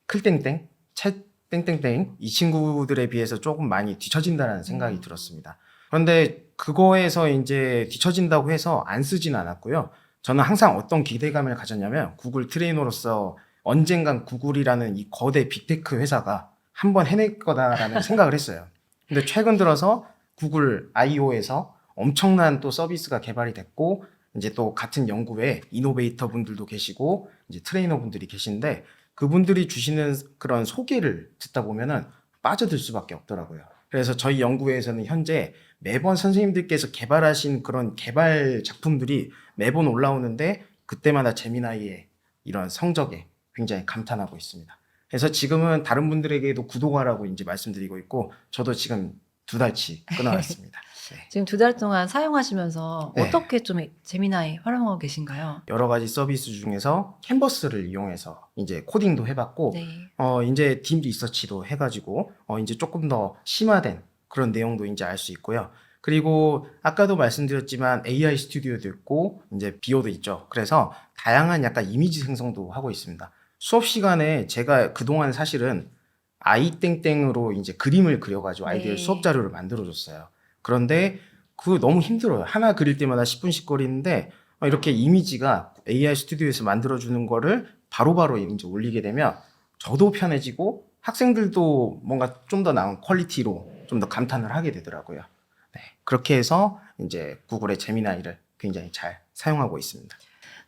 클땡땡, 챗 땡땡땡 이 친구들에 비해서 조금 많이 뒤처진다는 생각이 들었습니다. 그런데 그거에서 이제 뒤처진다고 해서 안 쓰진 않았고요. 저는 항상 어떤 기대감을 가졌냐면 구글 트레이너로서 언젠간 구글이라는 이 거대 빅테크 회사가 한번 해낼 거다라는 생각을 했어요. 근데 최근 들어서 구글 I/O에서 엄청난 또 서비스가 개발이 됐고 이제 또 같은 연구에 이노베이터 분들도 계시고 이제 트레이너 분들이 계신데 그분들이 주시는 그런 소개를 듣다 보면은 빠져들 수밖에 없더라고요. 그래서 저희 연구회에서는 현재 매번 선생님들께서 개발하신 그런 개발 작품들이 매번 올라오는데 그때마다 제미나이의 이런 성적에 굉장히 감탄하고 있습니다. 그래서 지금은 다른 분들에게도 구독하라고 이제 말씀드리고 있고 저도 지금 2달치 끊어놨습니다. 네. 지금 2달 동안 사용하시면서 네. 어떻게 좀 제미나이 활용하고 계신가요? 여러 가지 서비스 중에서 캔버스를 이용해서 이제 코딩도 해봤고 네. 이제 딥 리서치도 해가지고 이제 조금 더 심화된 그런 내용도 이제 알 수 있고요. 그리고 아까도 말씀드렸지만 AI 스튜디오도 있고 이제 비오도 있죠. 그래서 다양한 약간 이미지 생성도 하고 있습니다. 수업 시간에 제가 그동안 사실은 아이땡땡으로 이제 그림을 그려가지고 아이들 네. 수업 자료를 만들어줬어요. 그런데 그거 너무 힘들어요. 하나 그릴 때마다 10분씩 거리는데 이렇게 이미지가 AI 스튜디오에서 만들어주는 거를 바로바로 이제 올리게 되면 저도 편해지고 학생들도 뭔가 좀 더 나은 퀄리티로 좀 더 감탄을 하게 되더라고요. 네, 그렇게 해서 이제 구글의 제미나이를 굉장히 잘 사용하고 있습니다.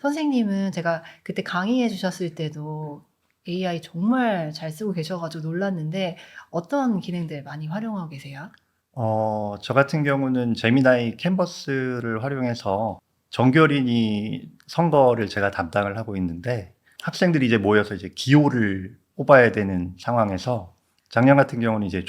선생님은 제가 그때 강의해 주셨을 때도 AI 정말 잘 쓰고 계셔가지고 놀랐는데 어떤 기능들 많이 활용하고 계세요? 저 같은 경우는 제미나이 캔버스를 활용해서 정교린이 선거를 제가 담당을 하고 있는데 학생들이 이제 모여서 이제 기호를 뽑아야 되는 상황에서 작년 같은 경우는 이제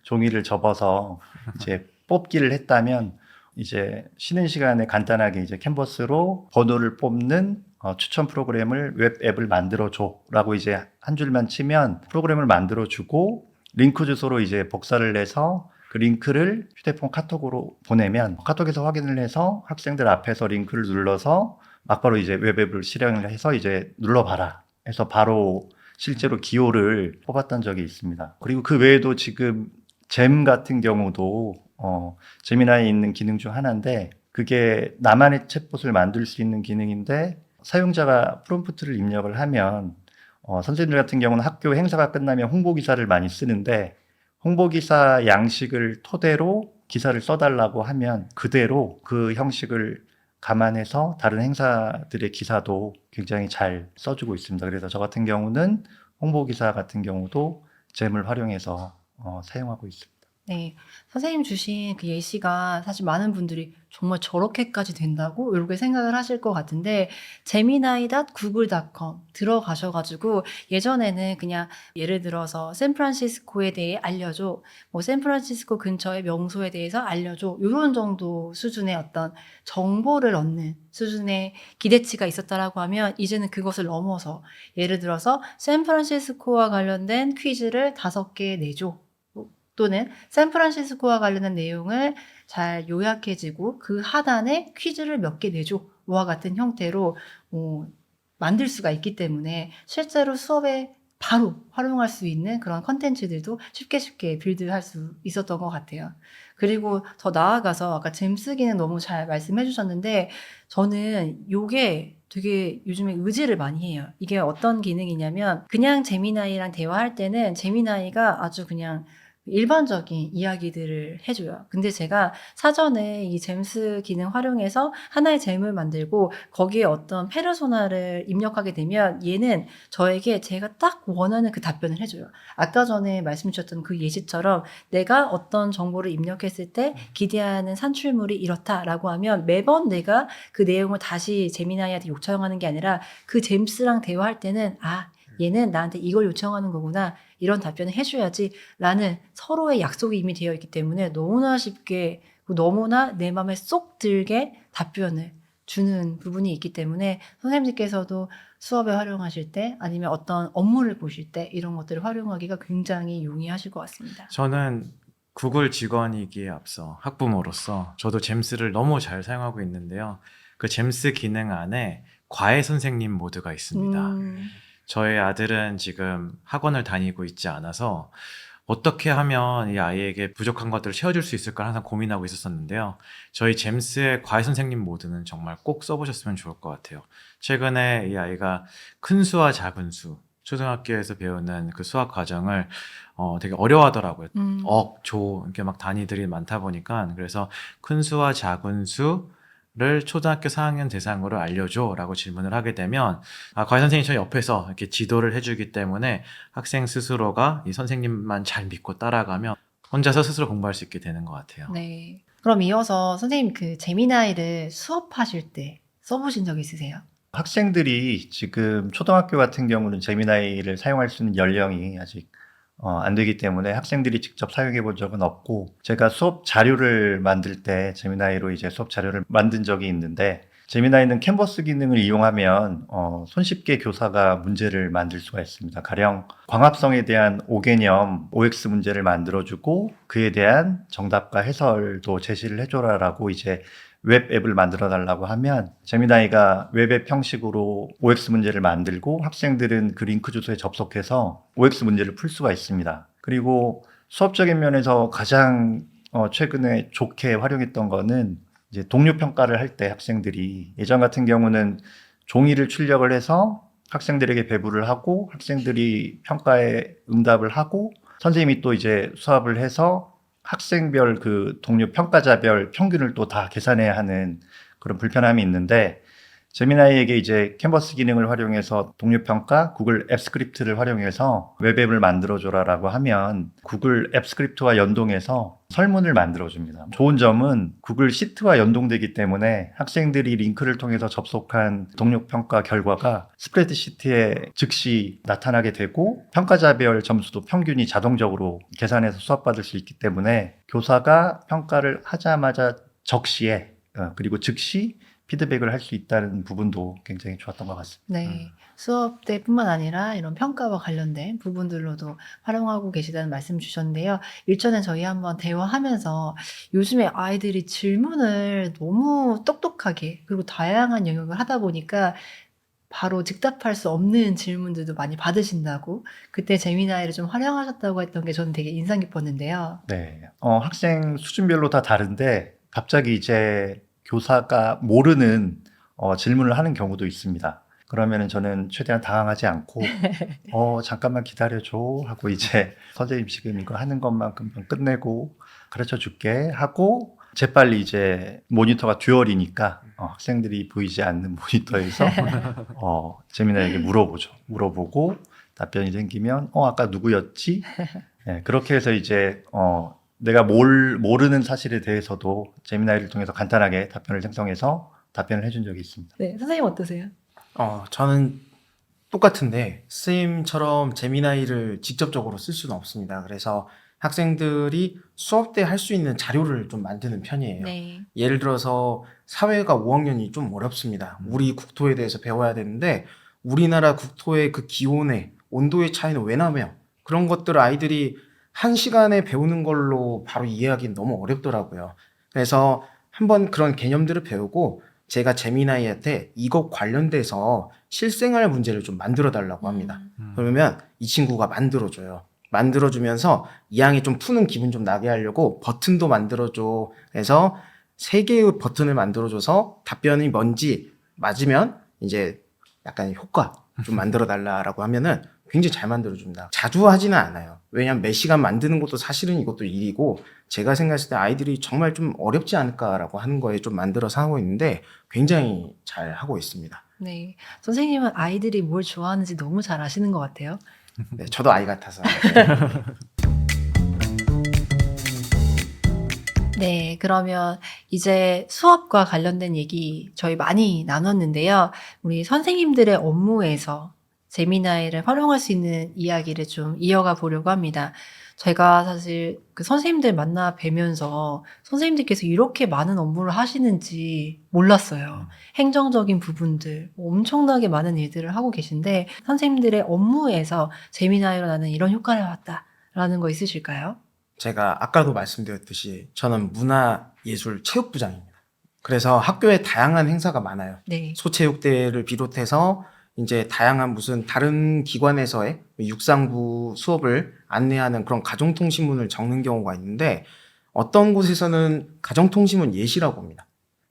종이를 접어서 이제 뽑기를 했다면 이제 쉬는 시간에 간단하게 이제 캔버스로 번호를 뽑는 추천 프로그램을 웹 앱을 만들어줘라고 이제 한 줄만 치면 프로그램을 만들어주고 링크 주소로 이제 복사를 해서 그 링크를 휴대폰 카톡으로 보내면 카톡에서 확인을 해서 학생들 앞에서 링크를 눌러서 막바로 이제 웹앱을 실행을 해서 이제 눌러봐라 해서 바로 실제로 기호를 뽑았던 적이 있습니다. 그리고 그 외에도 지금 잼 같은 경우도 제미나이에 있는 기능 중 하나인데 그게 나만의 챗봇을 만들 수 있는 기능인데 사용자가 프롬프트를 입력을 하면 선생님들 같은 경우는 학교 행사가 끝나면 홍보기사를 많이 쓰는데 홍보기사 양식을 토대로 기사를 써달라고 하면 그대로 그 형식을 감안해서 다른 행사들의 기사도 굉장히 잘 써주고 있습니다. 그래서 저 같은 경우는 홍보기사 같은 경우도 잼을 활용해서 사용하고 있습니다. 네. 선생님 주신 그 예시가 사실 많은 분들이 정말 저렇게까지 된다고? 이렇게 생각을 하실 것 같은데, gemini.google.com 들어가셔가지고, 예전에는 그냥 예를 들어서 샌프란시스코에 대해 알려줘, 뭐 샌프란시스코 근처의 명소에 대해서 알려줘, 이런 정도 수준의 어떤 정보를 얻는 수준의 기대치가 있었다라고 하면, 이제는 그것을 넘어서, 예를 들어서 샌프란시스코와 관련된 퀴즈를 5개 내줘. 또는 샌프란시스코와 관련된 내용을 잘 요약해지고 그 하단에 퀴즈를 몇 개 내줘. 와 같은 형태로 만들 수가 있기 때문에 실제로 수업에 바로 활용할 수 있는 그런 컨텐츠들도 쉽게 빌드할 수 있었던 것 같아요. 그리고 더 나아가서 아까 잼스 기능 너무 잘 말씀해 주셨는데 저는 요게 되게 요즘에 의지를 많이 해요. 이게 어떤 기능이냐면 그냥 제미나이랑 대화할 때는 제미나이가 아주 그냥 일반적인 이야기들을 해줘요. 근데 제가 사전에 이 잼스 기능 활용해서 하나의 잼을 만들고 거기에 어떤 페르소나를 입력하게 되면 얘는 저에게 제가 딱 원하는 그 답변을 해줘요. 아까 전에 말씀 주셨던 그 예시처럼 내가 어떤 정보를 입력했을 때 기대하는 산출물이 이렇다라고 하면 매번 내가 그 내용을 다시 제미나이한테 요청하는 게 아니라 그 잼스랑 대화할 때는 얘는 나한테 이걸 요청하는 거구나. 이런 답변을 해줘야지 라는 서로의 약속이 이미 되어 있기 때문에 너무나 쉽게 너무나 내 마음에 쏙 들게 답변을 주는 부분이 있기 때문에 선생님께서도 수업에 활용하실 때 아니면 어떤 업무를 보실 때 이런 것들을 활용하기가 굉장히 용이하실 것 같습니다. 저는 구글 직원이기에 앞서 학부모로서 저도 잼스를 너무 잘 사용하고 있는데요. 그 잼스 기능 안에 과외 선생님 모드가 있습니다. 저의 아들은 지금 학원을 다니고 있지 않아서 어떻게 하면 이 아이에게 부족한 것들을 채워줄 수 있을까 항상 고민하고 있었는데요. 저희 잼스의 과외 선생님 모드는 정말 꼭 써보셨으면 좋을 것 같아요. 최근에 이 아이가 큰 수와 작은 수, 초등학교에서 배우는 그 수학 과정을 되게 어려워하더라고요. 조 이렇게 막 단위들이 많다 보니까 그래서 큰 수와 작은 수를 초등학교 4학년 대상으로 알려줘 라고 질문을 하게 되면 과외 선생님이 저 옆에서 이렇게 지도를 해주기 때문에 학생 스스로가 이 선생님만 잘 믿고 따라가면 혼자서 스스로 공부할 수 있게 되는 것 같아요. 네. 그럼 이어서 선생님 그 제미나이를 수업하실 때 써보신 적 있으세요? 학생들이 지금 초등학교 같은 경우는 제미나이를 사용할 수 있는 연령이 아직 안 되기 때문에 학생들이 직접 사용해 본 적은 없고 제가 수업 자료를 만들 때 제미나이로 이제 수업 자료를 만든 적이 있는데 제미나이는 캔버스 기능을 이용하면 손쉽게 교사가 문제를 만들 수가 있습니다. 가령 광합성에 대한 오개념 OX 문제를 만들어주고 그에 대한 정답과 해설도 제시를 해줘라라고 이제 웹 앱을 만들어 달라고 하면 제미나이가 웹앱 형식으로 OX 문제를 만들고 학생들은 그 링크 주소에 접속해서 OX 문제를 풀 수가 있습니다. 그리고 수업적인 면에서 가장 최근에 좋게 활용했던 거는 이제 동료 평가를 할 때 학생들이 예전 같은 경우는 종이를 출력을 해서 학생들에게 배부를 하고 학생들이 평가에 응답을 하고 선생님이 또 이제 수업을 해서 학생별 그 동료 평가자별 평균을 또 다 계산해야 하는 그런 불편함이 있는데 제미나이에게 이제 캔버스 기능을 활용해서 동료 평가 구글 앱 스크립트를 활용해서 웹앱을 만들어줘라라고 하면 구글 앱 스크립트와 연동해서 설문을 만들어줍니다. 좋은 점은 구글 시트와 연동되기 때문에 학생들이 링크를 통해서 접속한 동료 평가 결과가 스프레드시트에 즉시 나타나게 되고 평가자별 점수도 평균이 자동적으로 계산해서 수업받을 수 있기 때문에 교사가 평가를 하자마자 적시에 그리고 즉시 피드백을 할 수 있다는 부분도 굉장히 좋았던 것 같습니다. 네. 수업 때뿐만 아니라 이런 평가와 관련된 부분들로도 활용하고 계시다는 말씀 주셨는데요. 일전에 저희 한번 대화하면서 요즘에 아이들이 질문을 너무 똑똑하게 그리고 다양한 영역을 하다 보니까 바로 즉답할 수 없는 질문들도 많이 받으신다고 그때 제미나이를 좀 활용하셨다고 했던 게 저는 되게 인상 깊었는데요. 네. 학생 수준별로 다 다른데 갑자기 이제 교사가 모르는 질문을 하는 경우도 있습니다. 그러면은 저는 최대한 당황하지 않고 잠깐만 기다려줘 하고 이제 선생님 지금 이거 하는 것만큼 끝내고 가르쳐 줄게 하고 재빨리 이제 모니터가 듀얼이니까 학생들이 보이지 않는 모니터에서 제미나이에게 물어보죠. 물어보고 답변이 생기면 아까 누구였지? 네, 그렇게 해서 이제 내가 모르는 사실에 대해서도 제미나이를 통해서 간단하게 답변을 생성해서 답변을 해준 적이 있습니다. 네, 선생님 어떠세요? 저는 똑같은데 스님처럼 제미나이를 직접적으로 쓸 수는 없습니다. 그래서 학생들이 수업 때 할 수 있는 자료를 좀 만드는 편이에요. 네. 예를 들어서 사회가 5학년이 좀 어렵습니다. 우리 국토에 대해서 배워야 되는데 우리나라 국토의 그 기온의 온도의 차이는 왜 나며 그런 것들을 아이들이 한 시간에 배우는 걸로 바로 이해하기는 너무 어렵더라고요. 그래서 한번 그런 개념들을 배우고 제가 제미나이한테 이것 관련돼서 실생활 문제를 좀 만들어 달라고 합니다. 그러면 이 친구가 만들어줘요. 만들어주면서 이왕에 좀 푸는 기분 좀 나게 하려고 버튼도 만들어줘. 그래서 3개의 버튼을 만들어줘서 답변이 뭔지 맞으면 이제 약간 효과 좀 만들어 달라라고 하면은 굉장히 잘 만들어줍니다. 자주 하지는 않아요. 왜냐하면 몇 시간 만드는 것도 사실은 이것도 일이고 제가 생각했을 때 아이들이 정말 좀 어렵지 않을까라고 하는 거에 좀 만들어서 하고 있는데 굉장히 잘 하고 있습니다. 네. 선생님은 아이들이 뭘 좋아하는지 너무 잘 아시는 것 같아요. 네, 저도 아이 같아서. 네, 그러면 이제 수업과 관련된 얘기 저희 많이 나눴는데요. 우리 선생님들의 업무에서 제미나이를 활용할 수 있는 이야기를 좀 이어가 보려고 합니다. 제가 사실 그 선생님들 만나 뵈면서 선생님들께서 이렇게 많은 업무를 하시는지 몰랐어요. 행정적인 부분들, 엄청나게 많은 일들을 하고 계신데 선생님들의 업무에서 제미나이로 나는 이런 효과를 봤다라는 거 있으실까요? 제가 아까도 말씀드렸듯이 저는 문화예술체육부장입니다. 그래서 학교에 다양한 행사가 많아요. 네. 소체육대회를 비롯해서 이제 다양한 무슨 다른 기관에서의 육상부 수업을 안내하는 그런 가정통신문을 적는 경우가 있는데 어떤 곳에서는 가정통신문 예시라고 합니다.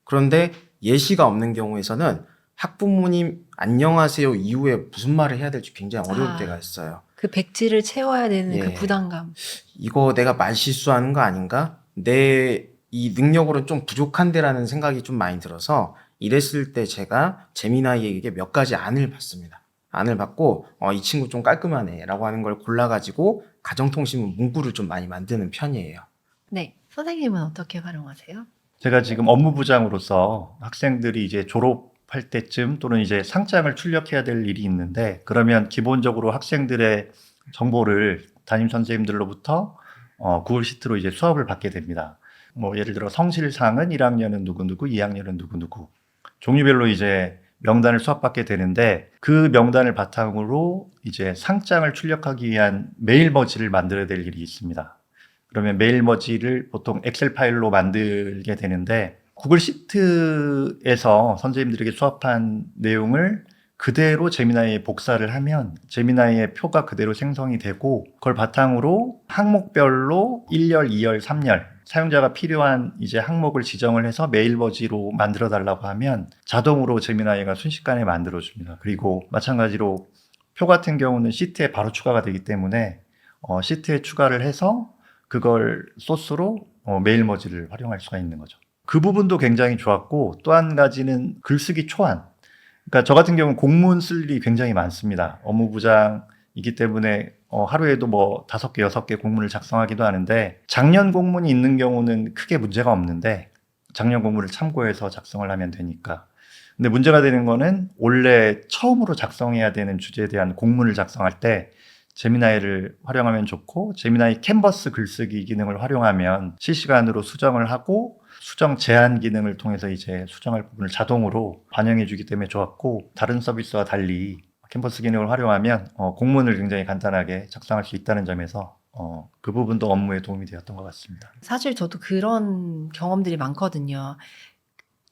그런데 예시가 없는 경우에서는 학부모님 안녕하세요 이후에 무슨 말을 해야 될지 굉장히 어려울 때가 있어요. 그 백지를 채워야 되는 그 예. 부담감. 이거 내가 말 실수하는 거 아닌가? 내 이 능력으로는 좀 부족한데라는 생각이 좀 많이 들어서 이랬을 때 제가 제미나이에게 몇 가지 안을 받습니다. 안을 받고 이 친구 좀 깔끔하네 라고 하는 걸 골라가지고 가정통신문 문구를 좀 많이 만드는 편이에요. 네. 선생님은 어떻게 활용하세요? 제가 지금 업무부장으로서 학생들이 이제 졸업할 때쯤 또는 이제 상장을 출력해야 될 일이 있는데 그러면 기본적으로 학생들의 정보를 담임 선생님들로부터 구글 시트로 이제 수업을 받게 됩니다. 뭐 예를 들어 성실상은 1학년은 누구누구, 2학년은 누구누구 종류별로 이제 명단을 수업받게 되는데 그 명단을 바탕으로 이제 상장을 출력하기 위한 메일 버지를 만들어야 될 일이 있습니다. 그러면 메일 버지를 보통 엑셀 파일로 만들게 되는데 구글 시트에서 선생님들에게 수업한 내용을 그대로 제미나이에 복사를 하면 제미나이의 표가 그대로 생성이 되고 그걸 바탕으로 항목별로 1열, 2열, 3열 사용자가 필요한 이제 항목을 지정을 해서 메일 버지로 만들어 달라고 하면 자동으로 제미나이가 순식간에 만들어 줍니다. 그리고 마찬가지로 표 같은 경우는 시트에 바로 추가가 되기 때문에 시트에 추가를 해서 그걸 소스로 메일 버지를 활용할 수가 있는 거죠. 그 부분도 굉장히 좋았고 또 한 가지는 글쓰기 초안. 그러니까 저 같은 경우는 공문 쓸 일이 굉장히 많습니다. 업무부장이기 때문에 하루에도 뭐 5개, 6개 공문을 작성하기도 하는데 작년 공문이 있는 경우는 크게 문제가 없는데 작년 공문을 참고해서 작성을 하면 되니까. 근데 문제가 되는 거는 원래 처음으로 작성해야 되는 주제에 대한 공문을 작성할 때 제미나이를 활용하면 좋고 제미나이 캔버스 글쓰기 기능을 활용하면 실시간으로 수정을 하고 수정 제한 기능을 통해서 이제 수정할 부분을 자동으로 반영해 주기 때문에 좋았고 다른 서비스와 달리 캔버스 기능을 활용하면 공문을 굉장히 간단하게 작성할 수 있다는 점에서 그 부분도 업무에 도움이 되었던 것 같습니다. 사실 저도 그런 경험들이 많거든요.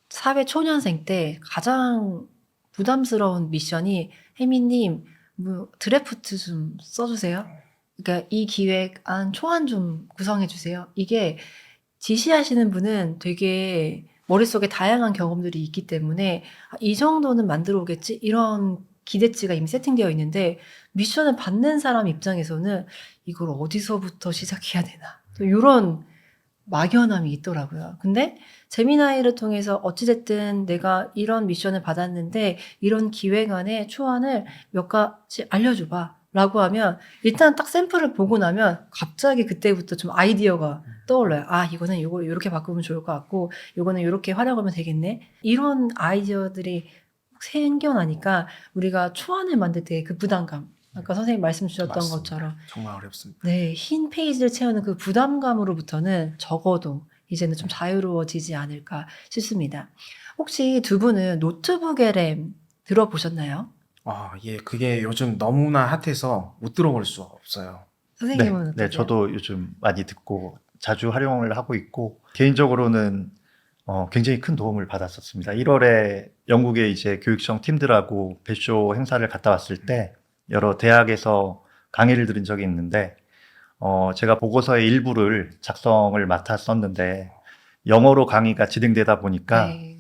사회 초년생 때 가장 부담스러운 미션이 혜미님 뭐 드래프트 좀 써주세요. 그러니까 이 기획안 초안 좀 구성해 주세요. 이게 지시하시는 분은 되게 머릿속에 다양한 경험들이 있기 때문에 이 정도는 만들어 오겠지 이런 기대치가 이미 세팅되어 있는데 미션을 받는 사람 입장에서는 이걸 어디서부터 시작해야 되나 또 이런 막연함이 있더라고요. 근데 제미나이를 통해서 어찌됐든 내가 이런 미션을 받았는데 이런 기획안의 초안을 몇 가지 알려줘봐. 라고 하면 일단 딱 샘플을 보고 나면 갑자기 그때부터 좀 아이디어가 떠올라요. 아, 이거는 이거 이렇게 바꾸면 좋을 것 같고, 이거는 이렇게 활용하면 되겠네. 이런 아이디어들이 생겨나니까 우리가 초안을 만들 때 그 부담감, 아까 선생님 말씀 주셨던 맞습니다. 것처럼 정말 어렵습니다. 네, 흰 페이지를 채우는 그 부담감으로부터는 적어도 이제는 좀 자유로워지지 않을까 싶습니다. 혹시 두 분은 노트북 LM 들어보셨나요? 예, 그게 요즘 너무나 핫해서 못 들어볼 수 없어요. 선생님은 네, 어떠세요? 저도 요즘 많이 듣고 자주 활용을 하고 있고 개인적으로는 굉장히 큰 도움을 받았었습니다. 1월에 영국의 이제 교육청 팀들하고 배쇼 행사를 갔다 왔을 때 여러 대학에서 강의를 들은 적이 있는데 제가 보고서의 일부를 작성을 맡았었는데 영어로 강의가 진행되다 보니까 네.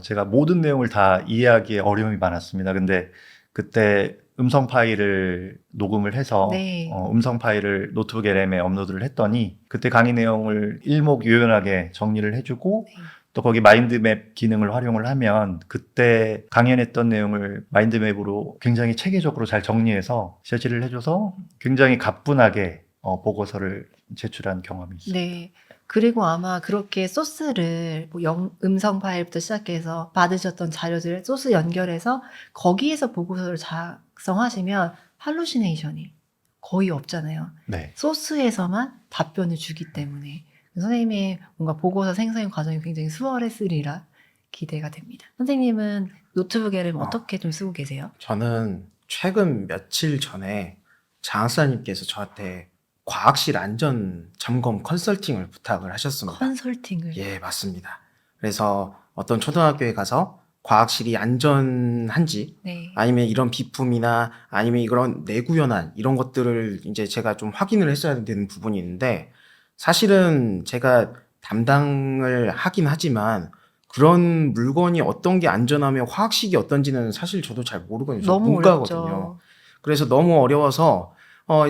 제가 모든 내용을 다 이해하기에 어려움이 많았습니다. 근데 그때 음성 파일을 녹음을 해서 네. 음성 파일을 노트북 LM에 업로드를 했더니 그때 강의 내용을 일목요연하게 정리를 해주고 네. 또 거기 마인드맵 기능을 활용을 하면 그때 강연했던 내용을 마인드맵으로 굉장히 체계적으로 잘 정리해서 제시를 해줘서 굉장히 가뿐하게 보고서를 제출한 경험이 있습니다. 네. 그리고 아마 그렇게 소스를 뭐 음성 파일부터 시작해서 받으셨던 자료들 소스 연결해서 거기에서 보고서를 작성하시면 할루시네이션이 거의 없잖아요. 네. 소스에서만 답변을 주기 때문에 선생님의 뭔가 보고서 생성 과정이 굉장히 수월했으리라 기대가 됩니다. 선생님은 노트북 LM 어떻게 좀 쓰고 계세요? 저는 최근 며칠 전에 장학사님께서 저한테 과학실 안전 점검 컨설팅을 부탁을 하셨습니다. 컨설팅을. 예, 맞습니다. 그래서 어떤 초등학교에 가서 과학실이 안전한지 네. 아니면 이런 비품이나 아니면 이런 내구현안 이런 것들을 이제 제가 좀 확인을 했어야 되는 부분이 있는데 사실은 제가 담당을 하긴 하지만 그런 물건이 어떤 게 안전하며 화학식이 어떤지는 사실 저도 잘 모르거든요. 저 너무 문과거든요. 어렵죠. 그래서 너무 어려워서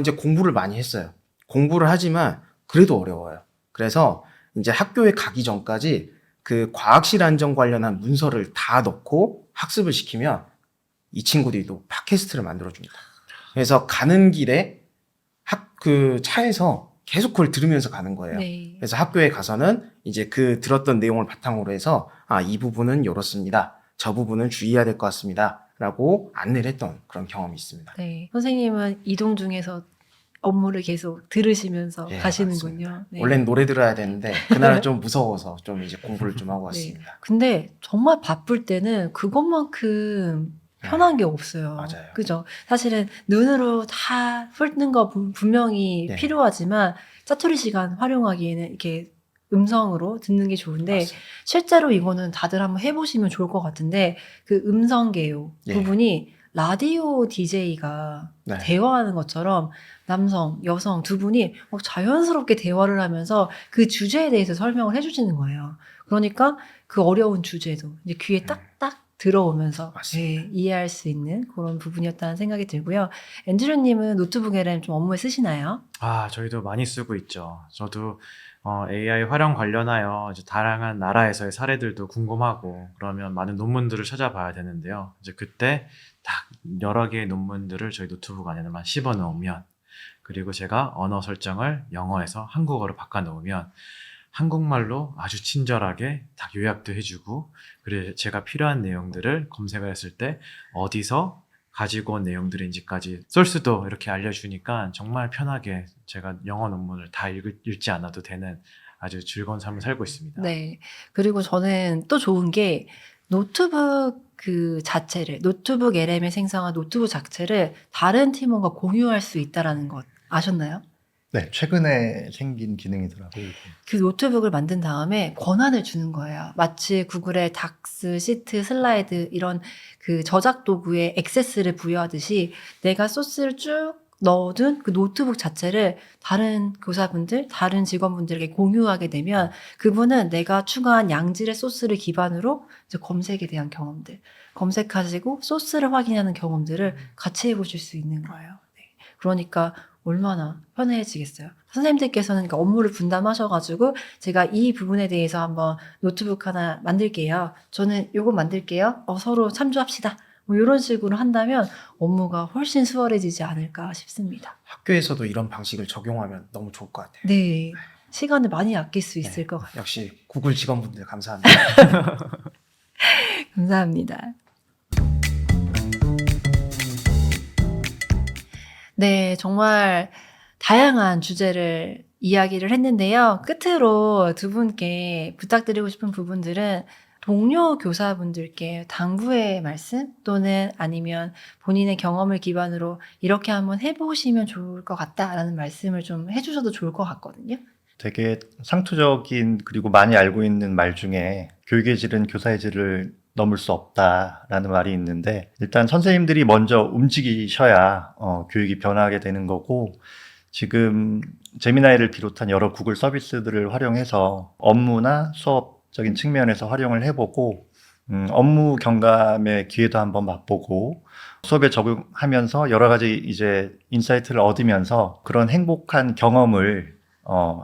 이제 공부를 많이 했어요. 공부를 하지만 그래도 어려워요. 그래서 이제 학교에 가기 전까지 그 과학실 안전 관련한 문서를 다 넣고 학습을 시키면 이 친구들이 또 팟캐스트를 만들어줍니다. 그래서 가는 길에 그 차에서 계속 그걸 들으면서 가는 거예요. 네. 그래서 학교에 가서는 이제 그 들었던 내용을 바탕으로 해서 이 부분은 이렇습니다. 저 부분은 주의해야 될 것 같습니다. 라고 안내를 했던 그런 경험이 있습니다. 네. 선생님은 이동 중에서 업무를 계속 들으시면서 예, 가시는군요. 네. 원래는 노래 들어야 되는데 그날은 좀 무서워서 좀 이제 공부를 좀 하고 왔습니다. 근데 정말 바쁠 때는 그것만큼 편한 게 없어요. 맞아요. 그죠? 사실은 눈으로 다 훑는 거 분명히 네. 필요하지만 짜투리 시간 활용하기에는 이렇게 음성으로 듣는 게 좋은데 맞습니다. 실제로 이거는 다들 한번 해보시면 좋을 것 같은데 그 음성 개요 예. 부분이 라디오 DJ가 네. 대화하는 것처럼 남성, 여성 두 분이 막 자연스럽게 대화를 하면서 그 주제에 대해서 설명을 해주시는 거예요. 그러니까 그 어려운 주제도 이제 귀에 딱딱 들어오면서 맞습니다. 네, 이해할 수 있는 그런 부분이었다는 생각이 들고요. 앤드류님은 노트북 LM 좀 업무에 쓰시나요? 저희도 많이 쓰고 있죠. 저도 AI 활용 관련하여 이제 다양한 나라에서의 사례들도 궁금하고 그러면 많은 논문들을 찾아봐야 되는데요. 이제 그때 딱 여러 개의 논문들을 저희 노트북 안에만 씹어 넣으면 그리고 제가 언어 설정을 영어에서 한국어로 바꿔 놓으면 한국말로 아주 친절하게 딱 요약도 해주고 그리고 제가 필요한 내용들을 검색을 했을 때 어디서 가지고 온 내용들인지까지 소스도 이렇게 알려주니까 정말 편하게 제가 영어 논문을 다 읽지 않아도 되는 아주 즐거운 삶을 살고 있습니다. 네. 그리고 저는 또 좋은 게 노트북 그 자체를, 노트북 LM에 생성한 노트북 자체를 다른 팀원과 공유할 수 있다라는 것 아셨나요? 네, 최근에 생긴 기능이더라고요. 이게. 그 노트북을 만든 다음에 권한을 주는 거예요. 마치 구글의 닥스, 시트, 슬라이드 이런 그 저작 도구에 액세스를 부여하듯이 내가 소스를 쭉 넣어둔 그 노트북 자체를 다른 교사분들, 다른 직원분들에게 공유하게 되면 그분은 내가 추가한 양질의 소스를 기반으로 이제 검색에 대한 경험들, 검색하시고 소스를 확인하는 경험들을 같이 해보실 수 있는 거예요. 네. 그러니까 얼마나 편해지겠어요. 선생님들께서는 그러니까 업무를 분담하셔가지고 제가 이 부분에 대해서 한번 노트북 하나 만들게요. 저는 요거 만들게요. 서로 참조합시다. 뭐 이런 식으로 한다면 업무가 훨씬 수월해지지 않을까 싶습니다. 학교에서도 이런 방식을 적용하면 너무 좋을 것 같아요. 네. 시간을 많이 아낄 수 있을 네. 것 같아요. 역시 구글 직원분들 감사합니다. 감사합니다. 네, 정말 다양한 주제를 이야기를 했는데요. 끝으로 두 분께 부탁드리고 싶은 부분들은 동료 교사분들께 당부의 말씀 또는 아니면 본인의 경험을 기반으로 이렇게 한번 해보시면 좋을 것 같다라는 말씀을 좀 해주셔도 좋을 것 같거든요. 되게 상투적인 그리고 많이 알고 있는 말 중에 교육의 질은 교사의 질을 넘을 수 없다라는 말이 있는데 일단 선생님들이 먼저 움직이셔야 교육이 변화하게 되는 거고 지금 제미나이를 비롯한 여러 구글 서비스들을 활용해서 업무나 수업적인 측면에서 활용을 해보고 업무 경감의 기회도 한번 맛보고 수업에 적용하면서 여러 가지 이제 인사이트를 얻으면서 그런 행복한 경험을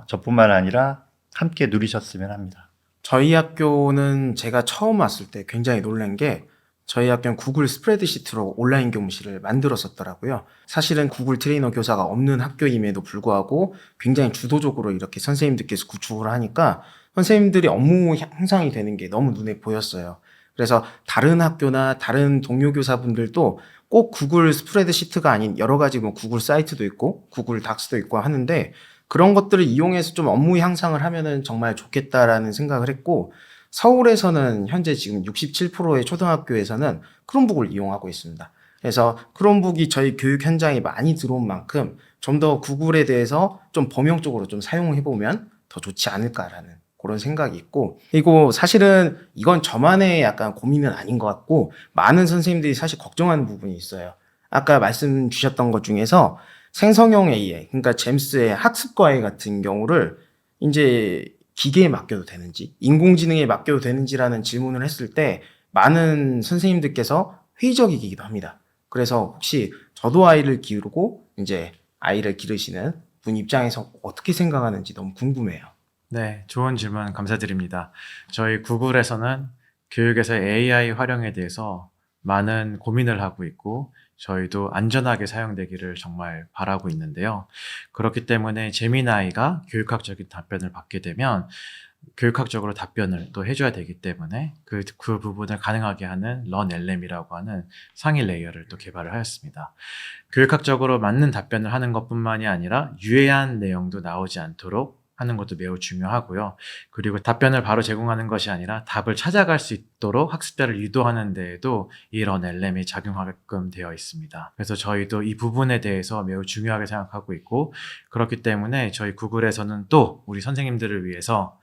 저뿐만 아니라 함께 누리셨으면 합니다. 저희 학교는 제가 처음 왔을 때 굉장히 놀란 게 저희 학교는 구글 스프레드시트로 온라인 교무실을 만들었었더라고요. 사실은 구글 트레이너 교사가 없는 학교임에도 불구하고 굉장히 주도적으로 이렇게 선생님들께서 구축을 하니까 선생님들이 업무 향상이 되는 게 너무 눈에 보였어요. 그래서 다른 학교나 다른 동료 교사분들도 꼭 구글 스프레드시트가 아닌 여러 가지 뭐 구글 사이트도 있고 구글 닥스도 있고 하는데 그런 것들을 이용해서 좀 업무 향상을 하면은 정말 좋겠다라는 생각을 했고 서울에서는 현재 지금 67%의 초등학교에서는 크롬북을 이용하고 있습니다. 그래서 크롬북이 저희 교육 현장에 많이 들어온 만큼 좀 더 구글에 대해서 좀 범용적으로 좀 사용해보면 더 좋지 않을까라는 그런 생각이 있고 그리고 사실은 이건 저만의 약간 고민은 아닌 것 같고 많은 선생님들이 사실 걱정하는 부분이 있어요. 아까 말씀 주셨던 것 중에서 생성형 AI, 그러니까 잼스의 학습 과외 같은 경우를 이제 기계에 맡겨도 되는지, 인공지능에 맡겨도 되는지라는 질문을 했을 때 많은 선생님들께서 회의적이기도 합니다. 그래서 혹시 저도 아이를 기르고 이제 아이를 기르시는 분 입장에서 어떻게 생각하는지 너무 궁금해요. 네, 좋은 질문 감사드립니다. 저희 구글에서는 교육에서 AI 활용에 대해서 많은 고민을 하고 있고 저희도 안전하게 사용되기를 정말 바라고 있는데요. 그렇기 때문에 제미나이가 교육학적인 답변을 받게 되면 교육학적으로 답변을 또 해줘야 되기 때문에 그 부분을 가능하게 하는 LearnLM이라고 하는 상위 레이어를 또 개발을 하였습니다. 교육학적으로 맞는 답변을 하는 것뿐만이 아니라 유해한 내용도 나오지 않도록 하는 것도 매우 중요하고요. 그리고 답변을 바로 제공하는 것이 아니라 답을 찾아갈 수 있도록 학습자를 유도하는 데에도 이런 LM이 작용하게끔 되어 있습니다. 그래서 저희도 이 부분에 대해서 매우 중요하게 생각하고 있고 그렇기 때문에 저희 구글에서는 또 우리 선생님들을 위해서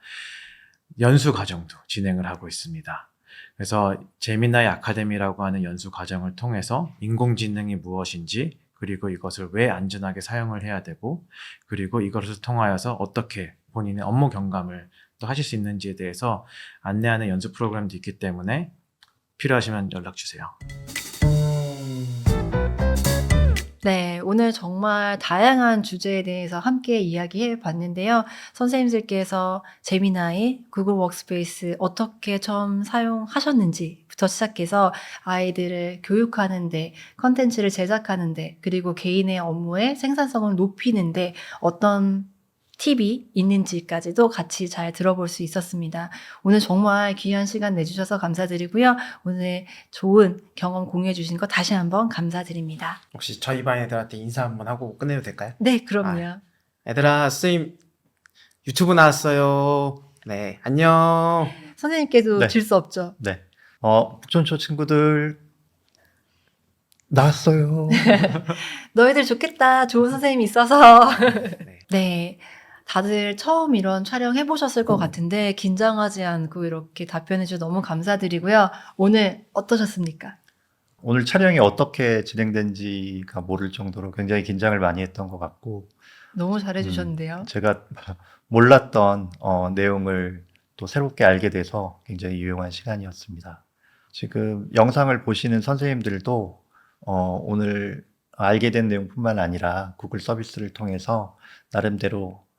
연수 과정도 진행을 하고 있습니다. 그래서 제미나이 아카데미라고 하는 연수 과정을 통해서 인공지능이 무엇인지 그리고 이것을 왜 안전하게 사용을 해야 되고 그리고 이것을 통하여서 어떻게 본인의 업무 경감을 또 하실 수 있는지에 대해서 안내하는 연수 프로그램도 있기 때문에 필요하시면 연락 주세요. 네, 오늘 정말 다양한 주제에 대해서 함께 이야기해 봤는데요. 선생님들께서 제미나이, 구글 워크스페이스 어떻게 처음 사용하셨는지부터 시작해서 아이들을 교육하는데, 컨텐츠를 제작하는데, 그리고 개인의 업무의 생산성을 높이는데 어떤 팁이 있는지까지도 같이 잘 들어볼 수 있었습니다. 오늘 정말 귀한 시간 내주셔서 감사드리고요. 오늘 좋은 경험 공유해 주신 거 다시 한번 감사드립니다. 혹시 저희 반 애들한테 인사 한번 하고 끝내도 될까요? 네, 그럼요. 얘들아, 선생님 유튜브 나왔어요. 네, 안녕. 선생님께도 네. 질 수 없죠. 네. 북촌초 친구들 나왔어요. 너희들 좋겠다. 좋은 선생님이 있어서. 네. 네. 다들 처음 이런 촬영 해보셨을 것 같은데 긴장하지 않고 이렇게 답변해주셔서 너무 감사드리고요. 오늘 어떠셨습니까? 오늘 촬영이 어떻게 진행된지가 모를 정도로 굉장히 긴장을 많이 했던 것 같고 너무 잘해주셨는데요. 제가 몰랐던 내용을 또 새롭게 알게 돼서 굉장히 유용한 시간이었습니다. 지금 영상을 보시는 선생님들도 오늘 알게 된 내용뿐만 아니라 구글 서비스를 통해서 나름대로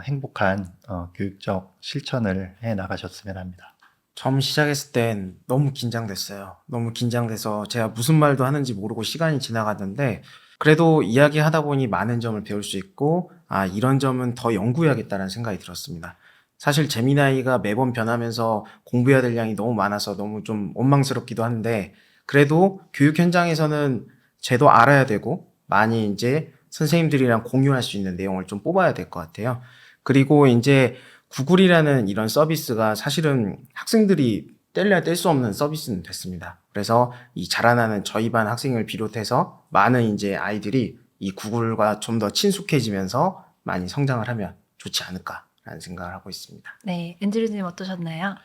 행복한 교육적 실천을 해 나가셨으면 합니다. 처음 시작했을 땐 너무 긴장됐어요. 너무 긴장돼서 제가 무슨 말도 하는지 모르고 시간이 지나갔는데 그래도 이야기하다 보니 많은 점을 배울 수 있고 이런 점은 더 연구해야겠다는 생각이 들었습니다. 사실 제미나이가 매번 변하면서 공부해야 될 양이 너무 많아서 너무 좀 원망스럽기도 한데 그래도 교육 현장에서는 쟤도 알아야 되고 많이 이제 선생님들이랑 공유할 수 있는 내용을 좀 뽑아야 될 것 같아요. 그리고 이제 구글이라는 이런 서비스가 사실은 학생들이 뗄래야 뗄 수 없는 서비스는 됐습니다. 그래서 이 자라나는 저희 반 학생을 비롯해서 많은 이제 아이들이 이 구글과 좀 더 친숙해지면서 많이 성장을 하면 좋지 않을까라는 생각을 하고 있습니다. 네, 앤드류님 어떠셨나요?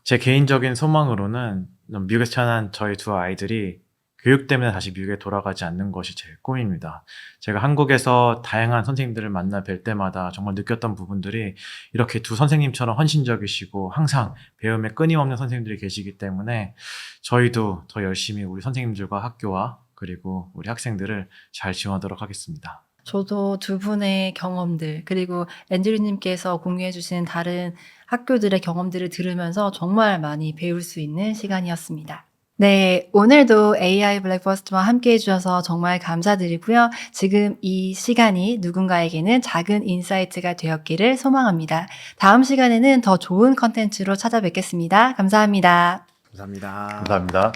제 개인적인 소망으로는 미국에서 태어난 저희 두 아이들이 교육 때문에 다시 미국에 돌아가지 않는 것이 제 꿈입니다. 제가 한국에서 다양한 선생님들을 만나 뵐 때마다 정말 느꼈던 부분들이 이렇게 두 선생님처럼 헌신적이시고 항상 배움에 끊임없는 선생님들이 계시기 때문에 저희도 더 열심히 우리 선생님들과 학교와 그리고 우리 학생들을 잘 지원하도록 하겠습니다. 저도 두 분의 경험들, 그리고 앤드류님께서 공유해주신 다른 학교들의 경험들을 들으면서 정말 많이 배울 수 있는 시간이었습니다. 네, 오늘도 AI 블랙버스트와 함께 해주셔서 정말 감사드리고요. 지금 이 시간이 누군가에게는 작은 인사이트가 되었기를 소망합니다. 다음 시간에는 더 좋은 컨텐츠로 찾아뵙겠습니다. 감사합니다. 감사합니다. 감사합니다.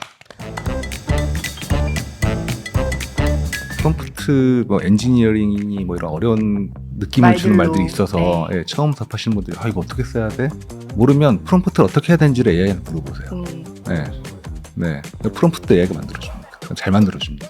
프롬프트 뭐 엔지니어링이 뭐 이런 어려운 느낌을 주는 말들로, 말들이 있어서 네. 예, 처음 접하시는 분들이 이거 어떻게 써야 돼? 모르면 프롬프트를 어떻게 해야 되는지를 AI한테 물어보세요. 네, 프롬프트 AI가 만들어줍니다. 잘 만들어줍니다.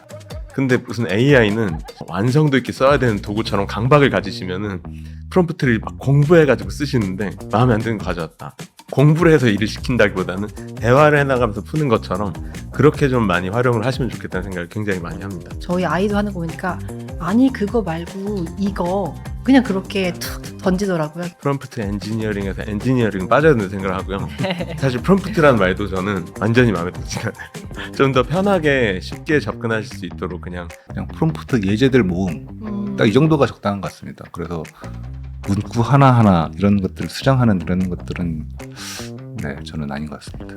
근데 무슨 AI는 완성도 있게 써야 되는 도구처럼 강박을 가지시면은 프롬프트를 막 공부해가지고 쓰시는데 마음에 안 드는 거 가져왔다. 공부를 해서 일을 시킨다기보다는 대화를 해나가면서 푸는 것처럼 그렇게 좀 많이 활용을 하시면 좋겠다는 생각을 굉장히 많이 합니다. 저희 아이도 하는 거 보니까 아니 그거 말고 이거 그냥 그렇게 툭 던지더라고요. 프롬프트 엔지니어링에서 엔지니어링 빠져야 된다고 생각을 하고요. 사실 프롬프트라는 말도 저는 완전히 마음에 들지가 않아요. 좀 더 편하게 쉽게 접근하실 수 있도록 그냥 프롬프트 예제들 모음 딱 이 정도가 적당한 것 같습니다. 그래서 문구 하나하나 이런 것들을 수정하는 이런 것들은 네, 저는 아닌 것 같습니다.